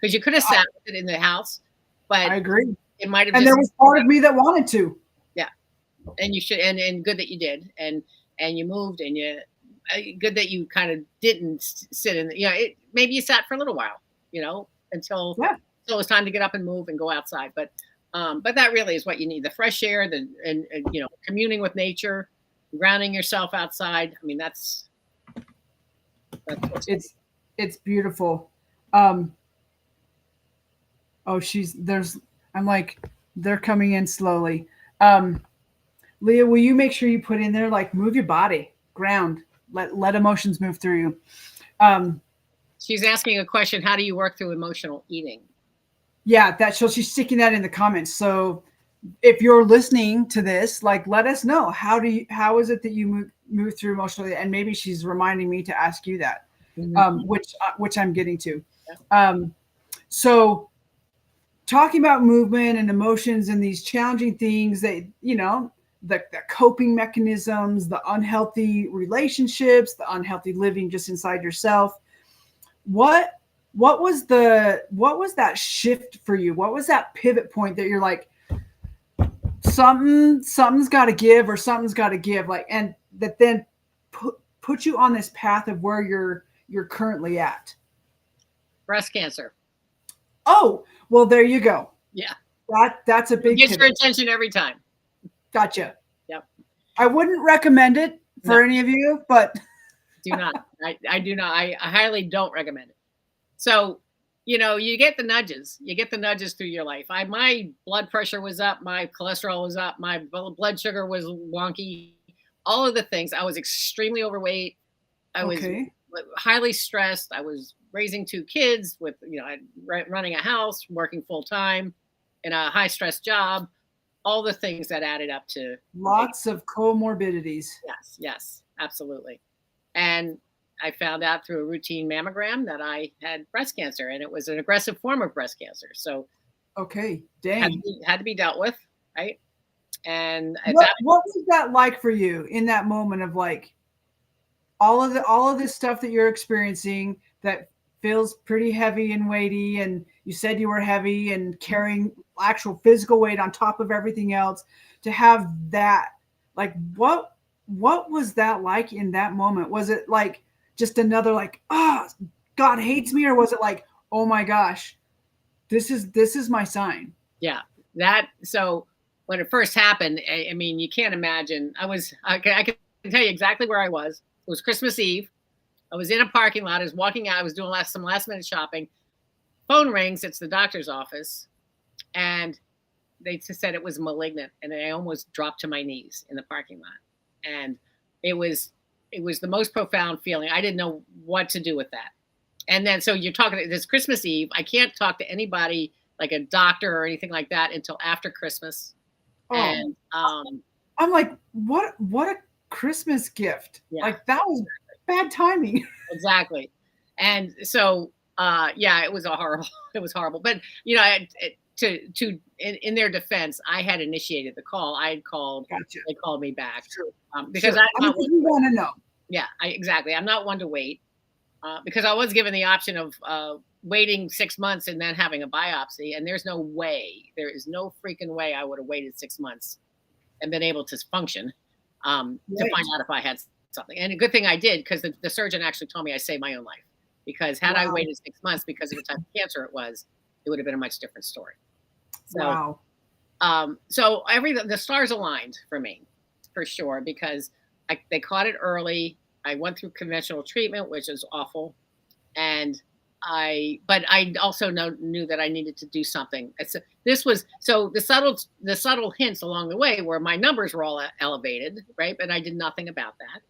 Because you could have sat with it in the house, but I agree. It might have. And there was part of me that wanted to. Yeah. And you should, and good that you did. And you moved and good that you kind of didn't sit in, maybe you sat for a little while, until it was time to get up and move and go outside. But that really is what you need. The fresh air, and communing with nature, grounding yourself outside. I mean, that's it's beautiful. I'm like, they're coming in slowly. Leah, will you make sure you put in there, like, move your body, ground, let emotions move through you. She's asking a question. How do you work through emotional eating? Yeah, she's sticking that in the comments. So if you're listening to this, like, let us know, how is it that you move through emotionally? And maybe she's reminding me to ask you that, which I'm getting to. Yeah. So talking about movement and emotions and these challenging things that, the coping mechanisms, the unhealthy relationships, the unhealthy living just inside yourself. What was that shift for you? What was that pivot point that you're like, something's got to give, or something's got to give, like, and that then put you on this path of where you're currently at? Breast cancer. Oh, well, there you go. Yeah. That's a big Gets your attention every time. Gotcha. Yep. I wouldn't recommend it for any of you, but do not. I do not. I highly don't recommend it. So, you get the nudges. You get the nudges through your life. My blood pressure was up. My cholesterol was up. My blood sugar was wonky. All of the things. I was extremely overweight. I was highly stressed. I was raising 2 kids with, running a house, working full time in a high stress job. all the things that added up to Lots of comorbidities. yes, absolutely. And I found out through a routine mammogram that I had breast cancer, and it was an aggressive form of breast cancer. So Okay, had dang. had to be dealt with, right? And at What that, what was that like for you in that moment of like all of this stuff that you're experiencing that feels pretty heavy and weighty, and you said you were heavy and carrying actual physical weight on top of everything else, to have that, like what was that like in that moment? Was it like just another like, ah, God hates me, or was it like, oh my gosh, this is my sign? yeah, that. So when it first happened, I mean, you can't imagine. I can tell you exactly where I was. It was Christmas Eve. I was in a parking lot. I was walking out. I was doing some last minute shopping. Phone rings. It's the doctor's office, and they just said it was malignant, and I almost dropped to my knees in the parking lot. And it was the most profound feeling. I didn't know what to do with that. And then so you're talking this Christmas Eve. I can't talk to anybody like a doctor or anything like that until after Christmas. Oh, And I'm like, what a Christmas gift. yeah, Like that was bad timing. exactly. And so yeah, it was a horrible. It was horrible. But you know, in their defense, I had initiated the call. I had called. Gotcha. They called me back Sure. because Sure. I mean, you want to know. yeah, exactly. I'm not one to wait because I was given the option of waiting 6 months and then having a biopsy, and there's no way. There is no freaking way I would have waited 6 months and been able to function to find out if I had something. And a good thing I did, because the surgeon actually told me I saved my own life. Because had I waited 6 months because of the type of cancer it would have been a much different story. So, Wow. So the stars aligned for me, for sure, because they caught it early. I went through conventional treatment, which is awful, but I also knew that I needed to do something. So the subtle hints along the way were my numbers were all elevated, right? But I did nothing about that.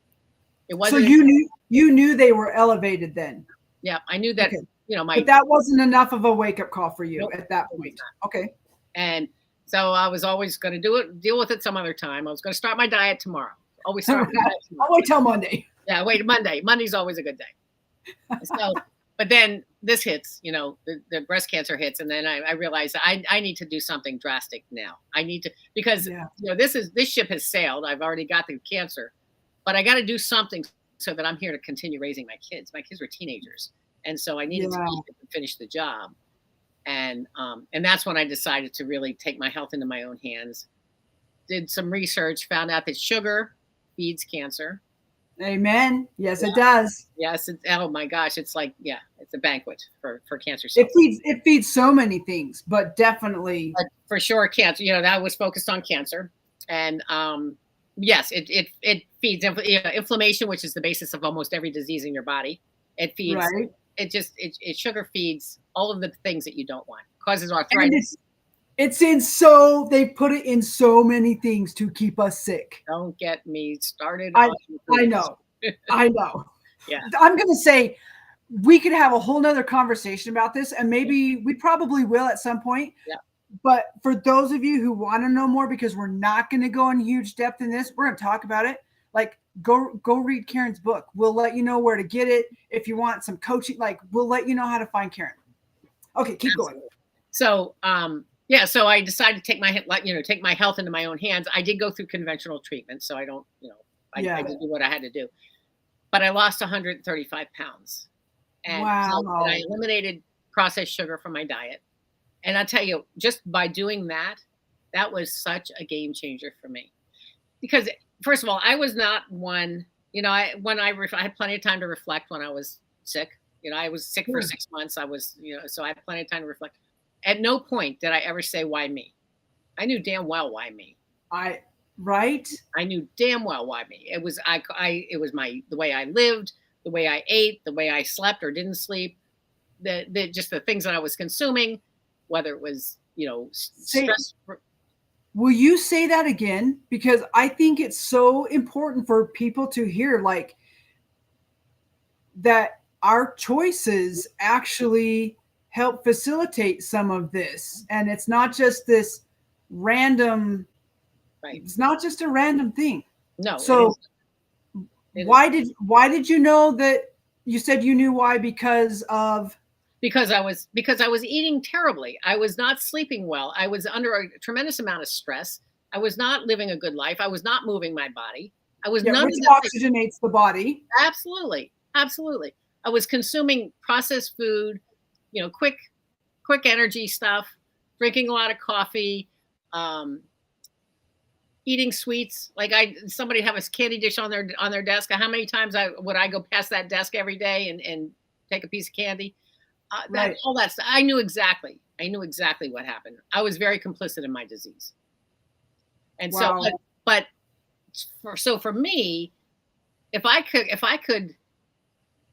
It wasn't. So you knew they were elevated then. Yeah, I knew that. Okay. But that wasn't enough of a wake up call for you Nope, at that point. Okay. And so I was always going to deal with it some other time. I was going to start my diet tomorrow. Always start my diet tomorrow. I'll wait till Monday. Yeah, wait, Monday. Monday's always a good day. So, but then this hits, the breast cancer hits, and then I realized I need to do something drastic now. I need to, because this ship has sailed. I've already got the cancer, but I got to do something so that I'm here to continue raising my kids. My kids were teenagers, and so I needed to finish the job. And that's when I decided to really take my health into my own hands. Did some research, found out that sugar feeds cancer. Amen. Yes, it does. Yes. Oh my gosh. It's like, it's a banquet for cancer cells. It feeds so many things, but definitely. But for sure, cancer, that was focused on cancer. And yes, it feeds inflammation, which is the basis of almost every disease in your body. It feeds, right. It sugar feeds all of the things that you don't want. Causes arthritis. They put it in so many things to keep us sick. Don't get me started. I know. I know. Yeah. I'm going to say we could have a whole nother conversation about this, and maybe we probably will at some point. Yeah. But for those of you who want to know more, because we're not going to go in huge depth in this, we're going to talk about it. Like, go read Karen's book. We'll let you know where to get it. If you want some coaching, like, we'll let you know how to find Karen. Okay, keep going. So, so I decided to take my health into my own hands. I did go through conventional treatment, so I don't, I did do what I had to do. But I lost 135 pounds. And wow. So I eliminated processed sugar from my diet. And I'll tell you, just by doing that, that was such a game changer for me. Because first of all, I was not one, I had plenty of time to reflect when I was sick. I was sick for 6 months. I was, so I had plenty of time to reflect. At no point did I ever say, why me? I knew damn well why me. Right. I knew damn well why me. It was, the way I lived, the way I ate, the way I slept or didn't sleep, just the things that I was consuming, whether it was, stress. Will you say that again? Because I think it's so important for people to hear, like, that our choices actually help facilitate some of this. And it's not just this, random. Right. It's not just a random thing. No. So why did you know that? You said you knew why because I was eating terribly. I was not sleeping well. I was under a tremendous amount of stress. I was not living a good life. I was not moving my body. I was none which of the oxygenates the body. Absolutely. Absolutely. I was consuming processed food, quick energy stuff, drinking a lot of coffee, eating sweets. Like somebody have a candy dish on their desk. How many times would I go past that desk every day and take a piece of candy? Right. All that stuff. I knew exactly what happened. I was very complicit in my disease. And wow. so for me, if I could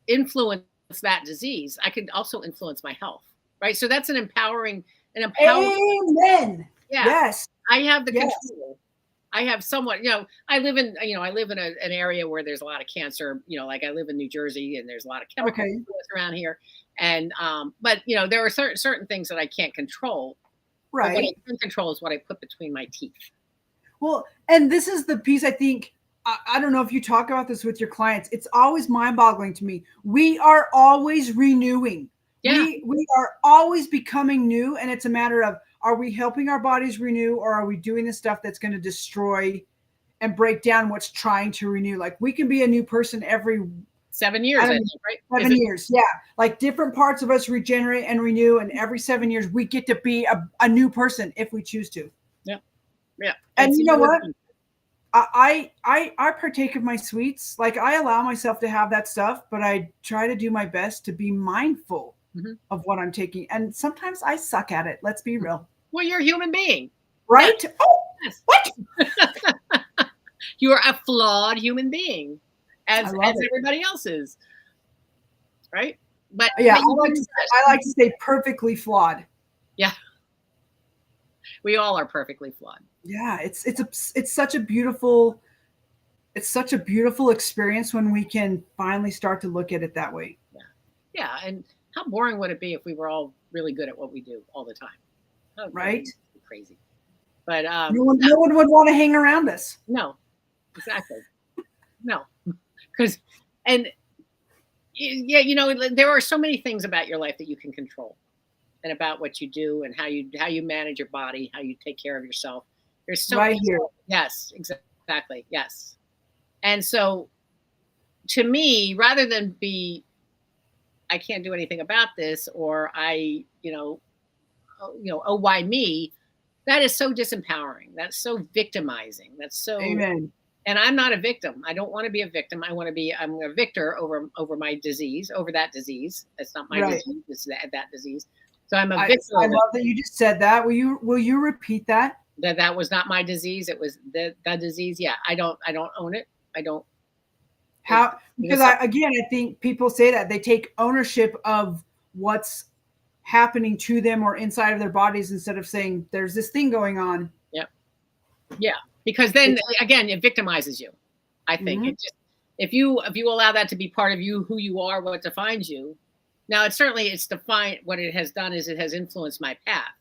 influence that disease, I could also influence my health. Right. So that's an empowering. Amen. Yeah. Yes. I have the control. I have somewhat, I live in an area where there's a lot of cancer, like I live in New Jersey and there's a lot of chemicals around here. And, but there are certain things that I can't control. Right. What I can control is what I put between my teeth. Well, and this is the piece I think, I don't know if you talk about this with your clients. It's always mind boggling to me. We are always renewing. Yeah. We are always becoming new. And it's a matter of, are we helping our bodies renew, or are we doing the stuff that's going to destroy and break down what's trying to renew? Like we can be a new person every 7 years, I think, right? 7 years. Yeah. Like different parts of us regenerate and renew. And every 7 years we get to be a new person if we choose to. Yeah. Yeah. And you know what? I partake of my sweets. Like I allow myself to have that stuff, but I try to do my best to be mindful of what I'm taking. And sometimes I suck at it. Let's be real. Well, you're a human being. Right? Yeah. Oh, yes. What? You are a flawed human being, as everybody else is. Right? But yeah, I like to say perfectly flawed. Yeah. We all are perfectly flawed. Yeah, it's such a beautiful experience when we can finally start to look at it that way. Yeah. Yeah. And how boring would it be if we were all really good at what we do all the time? Oh, right? Crazy. But no one would want to hang around us. No, exactly. No, because there are so many things about your life that you can control, and about what you do and how you manage your body, how you take care of yourself. There's so right here. Yes, exactly. Yes. And so to me, rather than I can't do anything about this, or oh, why me? That is so disempowering. That's so victimizing. That's so. Amen. And I'm not a victim. I don't want to be a victim. I'm a victor over my disease, over that disease. It's not my disease. It's that disease. So I'm a victor. I love that you just said that. Will you repeat that? That was not my disease. It was the disease. Yeah. I don't own it. I don't. How? Because I think people say that they take ownership of what's happening to them or inside of their bodies instead of saying there's this thing going on. Yep. Yeah. Because then again, it victimizes you. I think it just, if you allow that to be part of you, who you are, what defines you. Now it's defined. What it has done is it has influenced my path.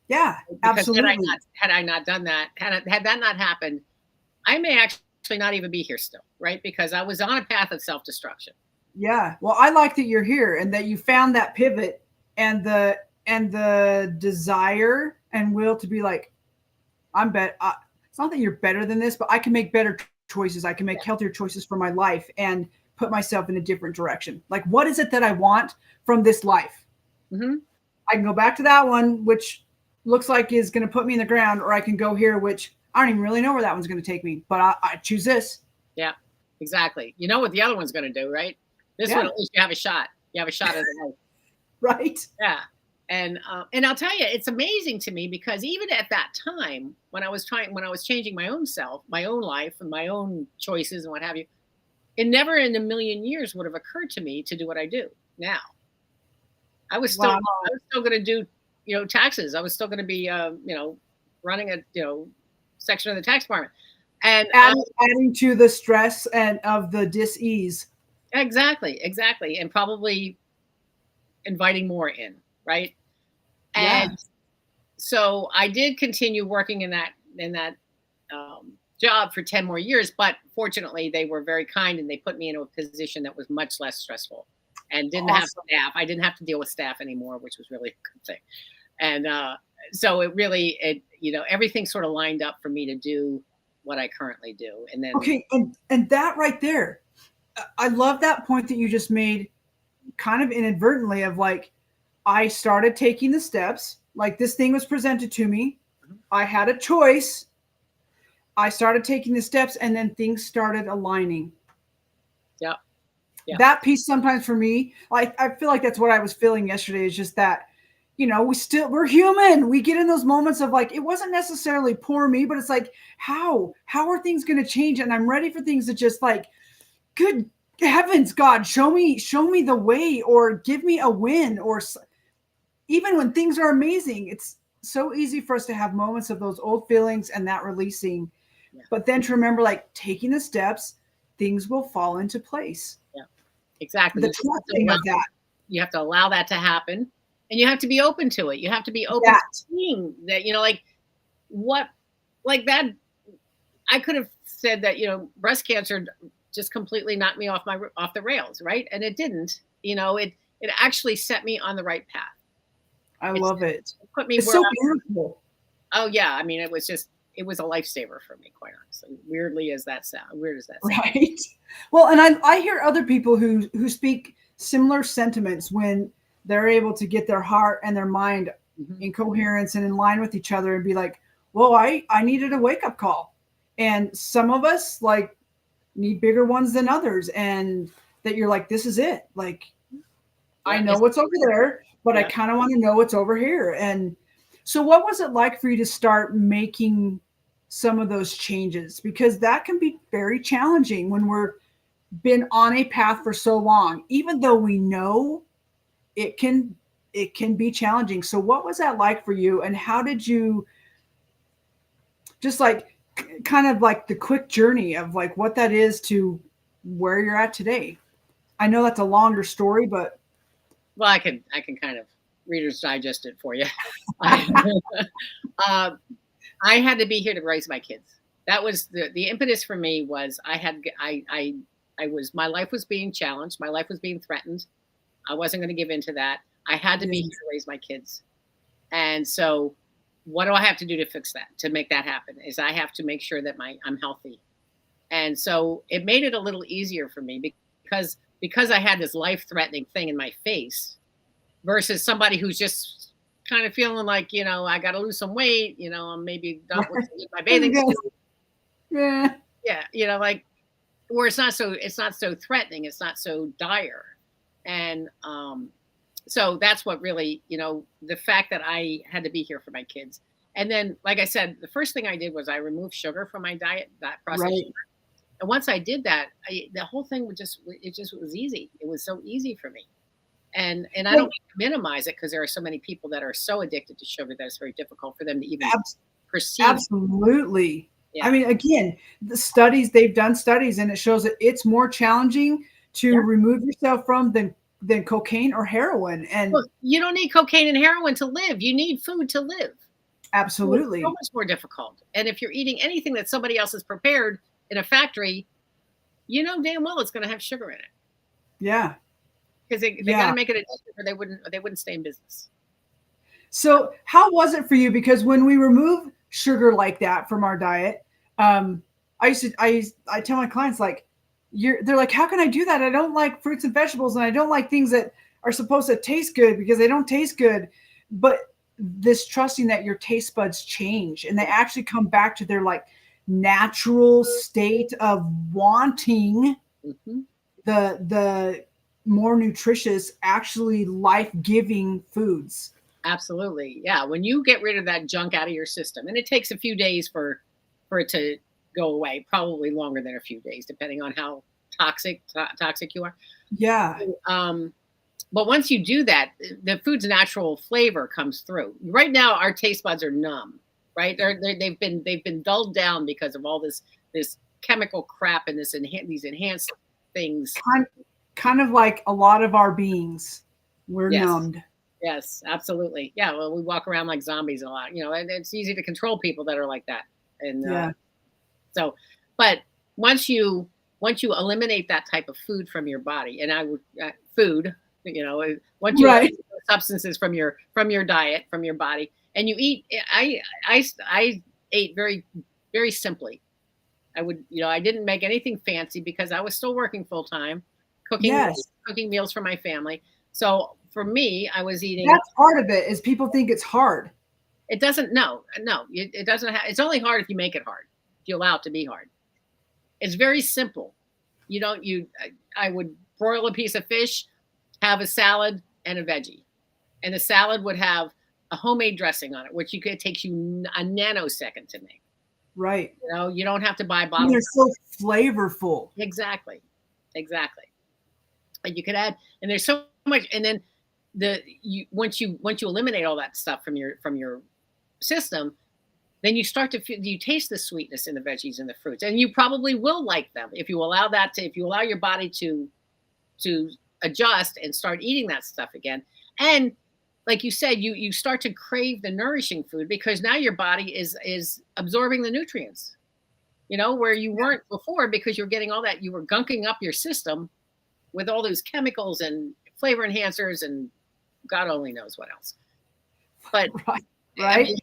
Yeah, because absolutely. Had I not done that, had that not happened, I may actually not even be here still, right? Because I was on a path of self-destruction. Yeah. Well, I like that you're here and that you found that pivot and the desire and will to be like, it's not that you're better than this, but I can make better choices. I can make healthier choices for my life and put myself in a different direction. Like, what is it that I want from this life? Mm-hmm. I can go back to that one, which looks like is going to put me in the ground, or I can go here, which I don't even really know where that one's going to take me, but I choose this. Yeah, exactly. You know what the other one's going to do, right? This one, at least you have a shot. You have a shot at the life. Right. Yeah. And I'll tell you, it's amazing to me because even at that time, when I was changing my own self, my own life and my own choices and what have you, it never in a million years would have occurred to me to do what I do now. I was still going to do, taxes. I was still going to be, running a, section of the tax department, and adding to the stress and of the dis-ease. Exactly. And probably inviting more in. Right. And so I did continue working in that job for 10 more years, but fortunately they were very kind and they put me in a position that was much less stressful and didn't have Awesome. staff. I didn't have to deal with staff anymore, which was really a good thing. And so it really, everything sort of lined up for me to do what I currently do. And then, Okay, and that right there, I love that point that you just made, kind of inadvertently, of like, I started taking the steps. Like, this thing was presented to me. I had a choice. I started taking the steps, and then things started aligning. yeah, yeah, That piece sometimes for me, like, I feel like that's what I was feeling yesterday, is just that, we're human. We get in those moments of like, it wasn't necessarily poor me, but it's like, how are things going to change? And I'm ready for things to just like, good heavens, God, show me the way, or give me a win, or even when things are amazing, it's so easy for us to have moments of those old feelings and that releasing. yeah, But then to remember, like, taking the steps, things will fall into place. yeah, exactly. The trusting of that. You have to allow that to happen, and you have to be open to it. You have to be open to That. seeing that, like what, like that. I could have said that, breast cancer just completely knocked me off the rails, right? And it didn't. It actually set me on the right path. I It's, love it. it put me It's where so beautiful. oh yeah, I mean, it was a lifesaver for me, quite honestly. Weird as that sounds. Right. Well, and I hear other people who speak similar sentiments when they're able to get their heart and their mind Mhm. in coherence and in line with each other, and be like, well, I needed a wake up call. And some of us, like, need bigger ones than others. And that you're like, this is it. Like, I Yeah, know what's over there, but I yeah. kind of want to know what's over here. And so what was it like for you to start making some of those changes? Because that can be very challenging when we're been on a path for so long. Even though we know, it can be challenging. So what was that like for you, and how did you, just like, kind of like the quick journey of like what that is to where you're at today? I know that's a longer story, but Well, I can kind of Reader's Digest it for you. I, uh, I had to be here to raise my kids. That was the impetus for me. Was I was my life was being challenged. My life was being threatened. I wasn't going to give in to that. I had to be here yes. to raise my kids. And so, what do I have to do to fix that? To make that happen is I have to make sure that I'm healthy. And so it made it a little easier for me because I had this life threatening thing in my face versus somebody who's just kind of feeling like, I got to lose some weight, I'm maybe not looking at my bathing suit. Yeah. Yeah. Like, where it's not so threatening. It's not so dire. And, so that's what really, the fact that I had to be here for my kids. And then, like I said, the first thing I did was I removed sugar from my diet, that processed Right. sugar. And once I did that, the whole thing it just was easy. It was so easy for me. And I don't Well, mean to minimize it, because there are so many people that are so addicted to sugar that it's very difficult for them to even abs- perceive. absolutely. I Yeah. mean, again, they've done studies, and it shows that it's more challenging to Yeah. remove yourself from than cocaine or heroin. And Well, you don't need cocaine and heroin to live. You need food to live. So it's so absolutely. much more difficult. And if you're eating anything that somebody else has prepared in a factory, you know damn well it's going to have sugar in it, Yeah. because they got to Yeah. make it addictive, or they wouldn't stay in business. So how was it for you? Because when we remove sugar like that from our diet, um, I tell my clients, like, they're like, how can I do that? I don't like fruits and vegetables, and I don't like things that are supposed to taste good because they don't taste good. But this trusting that your taste buds change and they actually come back to their, like, natural state of wanting Hmm. the more nutritious, actually life-giving foods. Absolutely, yeah. When you get rid of that junk out of your system, and it takes a few days for it to go away, probably longer than a few days, depending on how toxic you are. Yeah. Um, but once you do that, the food's natural flavor comes through. Right now, our taste buds are numb. Right? They've been dulled down because of all this chemical crap and these enhanced things. kind kind of like a lot of our beings, we're Yes. numbed. Yes, absolutely. Yeah, well, we walk around like zombies a lot, and it's easy to control people that are like that. And Yeah. so, but once you once you eliminate that type of food from your body, and I would food, once you Right. eliminate those substances from your diet, from your body, and you eat, I ate very very simply. I would, I didn't make anything fancy because I was still working full time, cooking Yes. cooking meals for my family. So for me, I was eating. That's part of it is people think it's hard. It doesn't. No, no. It doesn't. It's only hard if you make it hard. If you allow it to be hard. It's very simple. You don't. I would broil a piece of fish, have a salad and a veggie, and the salad would have a homemade dressing on it, which it takes you a nanosecond to make. Right. You don't have to buy And bottles. they're so flavorful. Exactly, exactly. And you could add, and there's so much, and then once you eliminate all that stuff from your system, then you start to feel, you taste the sweetness in the veggies and the fruits, and you probably will like them if you allow if you allow your body to adjust and start eating that stuff again. And like you said, you start to crave the nourishing food because now your body is absorbing the nutrients, where you weren't before because you're getting all that, you were gunking up your system with all those chemicals and flavor enhancers and God only knows what else. But Right. I mean,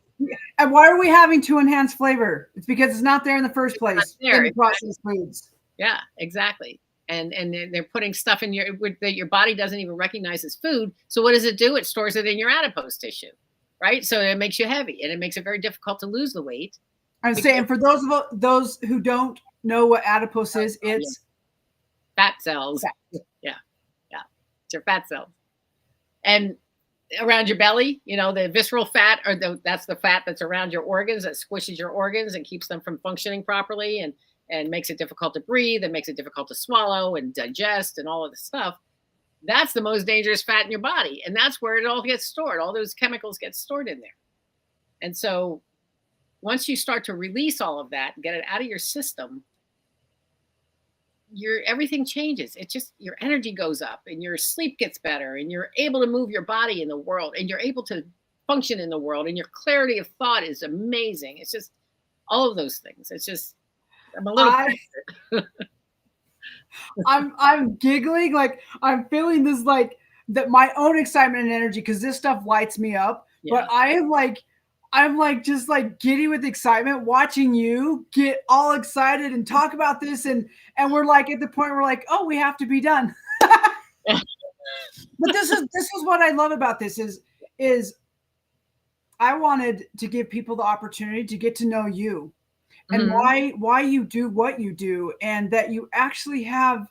And why are we having to enhance flavor? It's because it's not there in the first place in the processed foods. Yeah, exactly. And they're putting stuff in that your body doesn't even recognize as food. So what does it do? It stores it in your adipose tissue, right? So it makes you heavy, and it makes it very difficult to lose the weight. I'm saying for those who don't know what adipose is, it's fat cells. Yeah, it's your fat cells, and around your belly, the visceral fat, that's the fat that's around your organs that squishes your organs and keeps them from functioning properly, and makes it difficult to breathe, and makes it difficult to swallow and digest and all of this stuff. That's the most dangerous fat in your body. And that's where it all gets stored. All those chemicals get stored in there. And so once you start to release all of that, get it out of your system, everything changes. It just, your energy goes up and your sleep gets better and you're able to move your body in the world and you're able to function in the world and your clarity of thought is amazing. It's just all of those things. It's just, I'm a little. I'm giggling, like I'm feeling this, like that my own excitement and energy, because this stuff lights me up. Yeah. But I'm like just like giddy with excitement watching you get all excited and talk about this, and we're like at the point where we're like, oh, we have to be done. But this is what I love about this is I wanted to give people the opportunity to get to know you. And why you do what you do, and that you actually have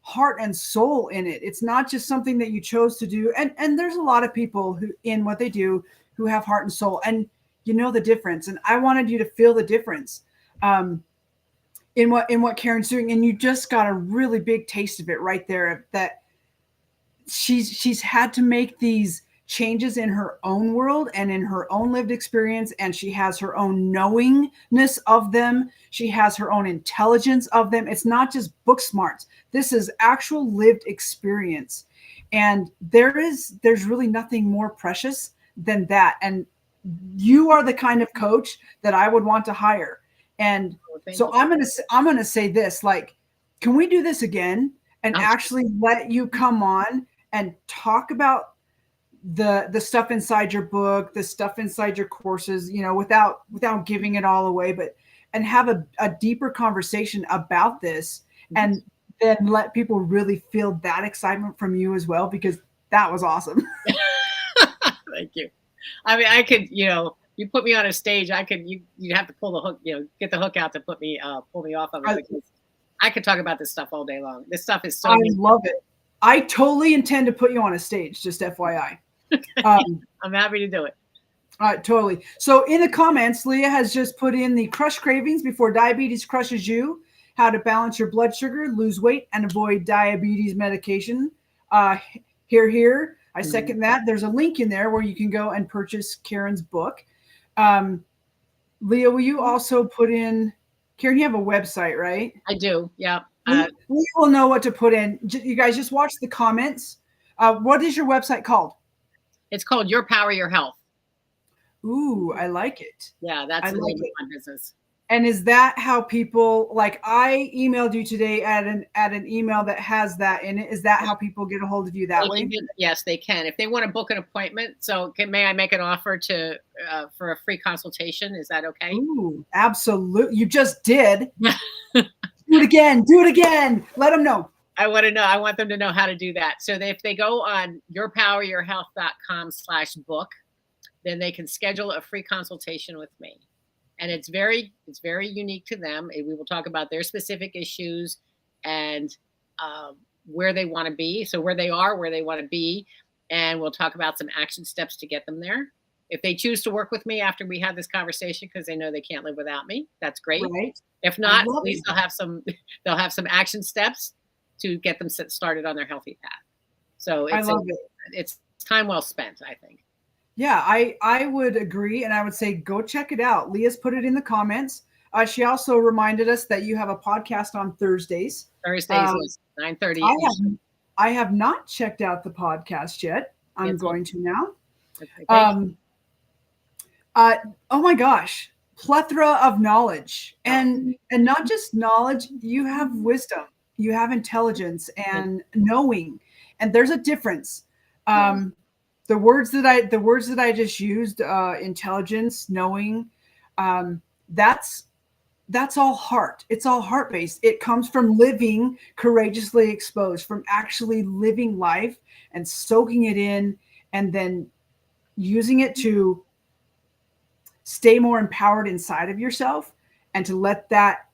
heart and soul in it. It's not just something that you chose to do. And there's a lot of people who in what they do who have heart and soul, and you know the difference. And I wanted you to feel the difference in what Karen's doing. And you just got a really big taste of it right there, that she's had to make these changes in her own world and in her own lived experience, and she has her own knowingness of them. She has her own intelligence of them. It's not just book smarts. This is actual lived experience, and there's really nothing more precious than that. And you are the kind of coach that I would want to hire. And so I'm gonna say this, like, can we do this again and actually let you come on and talk about the stuff inside your book, the stuff inside your courses, without giving it all away, and have a deeper conversation about this, and then let people really feel that excitement from you as well, because that was awesome. Thank you. I mean, I could, you put me on a stage, you'd have to pull the hook, get the hook out to pull me off of it, because I could talk about this stuff all day long. This stuff is so I love it. I totally intend to put you on a stage, just FYI. I'm happy to do it. Totally. So in the comments, Leah has just put in the crush cravings before diabetes crushes you, how to balance your blood sugar, lose weight, and avoid diabetes medication. Here. I second that. There's a link in there where you can go and purchase Karen's book. Leah, will you also put in, Karen, you have a website, right? I do. Yeah. We will know what to put in. You guys just watch the comments. What is your website called? It's called Your Power, Your Health. Ooh, I like it. Yeah, that's I the like name it. of my business. And is that how people, like, I emailed you today at an email that has that in it? Is that how people get a hold of you that They way? can yes, they can. If they want to book an appointment, so may I make an offer to for a free consultation? Is that okay? Ooh, absolutely. You just did. Do it again. Do it again. Let them know. I want to know. I want them to know how to do that. So if they go on yourpoweryourhealth.com/book, then they can schedule a free consultation with me. And it's very unique to them. We will talk about their specific issues and where they want to be. So where they are, where they want to be. And we'll talk about some action steps to get them there. If they choose to work with me after we have this conversation because they know they can't live without me, that's great. Right. If not, at least they'll have some action steps to get them started on their healthy path. So it's time well spent, I think. Yeah, I would agree. And I would say, go check it out. Leah's put it in the comments. She also reminded us that you have a podcast on Thursdays. Thursdays, 9:30. I have not checked out the podcast yet. I'm going to now. Okay, oh my gosh, plethora of knowledge, and not just knowledge. You have wisdom, you have intelligence, and knowing, and there's a difference. The words that I just used, intelligence, knowing, that's all heart. It's all heart based. It comes from living courageously exposed, from actually living life and soaking it in, and then using it to stay more empowered inside of yourself, and to let that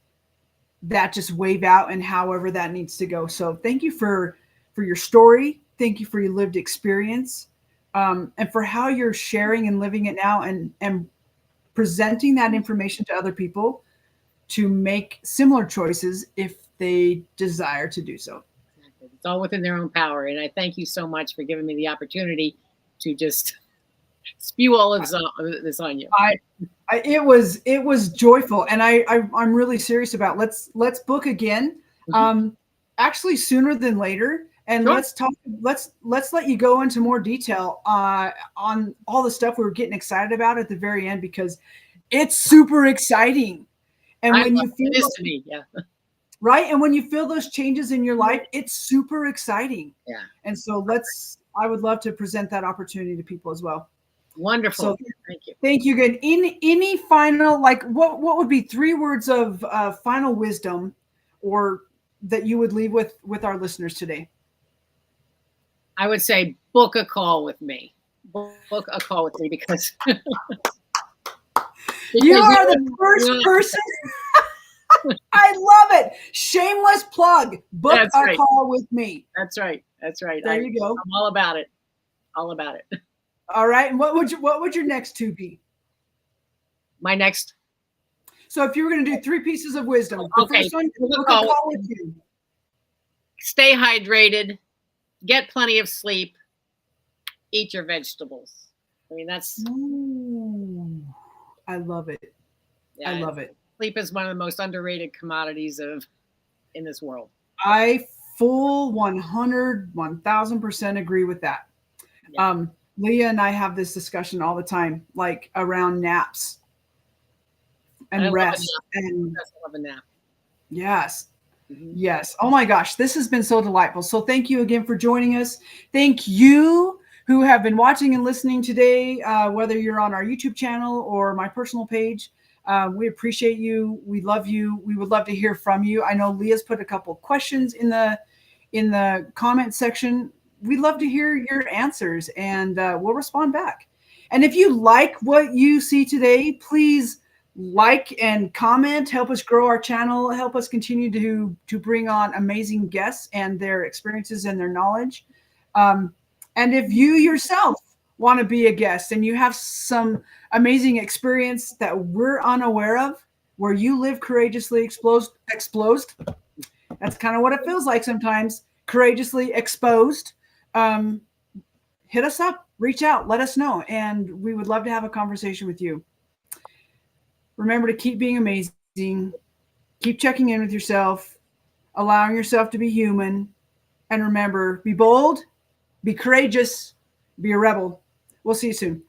just wave out and however that needs to go. So thank you for your story. Thank you for your lived experience. And for how you're sharing and living it now, and presenting that information to other people to make similar choices if they desire to do so. It's all within their own power. And I thank you so much for giving me the opportunity to just spew all of this on you. It was joyful, and I'm really serious about let's book again. Actually sooner than later. And sure. Let's let you go into more detail on all the stuff we were getting excited about at the very end, because it's super exciting. And when you feel it is to me, yeah. Right. And when you feel those changes in your life, it's super exciting. Yeah. And so I would love to present that opportunity to people as well. Wonderful. So thank you. Thank you again. Any final, like, what would be 3 words of final wisdom, or that you would leave with our listeners today? I would say book a call with me. Book a call with me because you are the first person. I love it. Shameless plug. Book a call with me. That's right. That's right. There you go. I'm all about it. All about it. All right. And what would your next 2 be? My next. So if you were going to do 3 pieces of wisdom, the first one, book a call with you. Stay hydrated. Get plenty of sleep. Eat your vegetables. I mean, that's. Ooh, I love it. Yeah, I love it. Sleep is one of the most underrated commodities in this world. I full 1000% agree with that. Yeah. Leah and I have this discussion all the time, like around naps and rest. I love a nap. Yes. Yes. Oh my gosh, this has been so delightful. So thank you again for joining us. Thank you who have been watching and listening today, whether you're on our YouTube channel or my personal page. We appreciate you. We love you. We would love to hear from you. I know Leah's put a couple of questions in the comment section. We'd love to hear your answers, and we'll respond back. And if you like what you see today, please like and comment, help us grow our channel, help us continue to bring on amazing guests and their experiences and their knowledge. And if you yourself want to be a guest and you have some amazing experience that we're unaware of, where you live courageously exposed, that's kind of what it feels like sometimes, courageously exposed, hit us up, reach out, let us know, and we would love to have a conversation with you. Remember to keep being amazing, keep checking in with yourself, allowing yourself to be human, and remember, be bold, be courageous, be a rebel, We'll see you soon.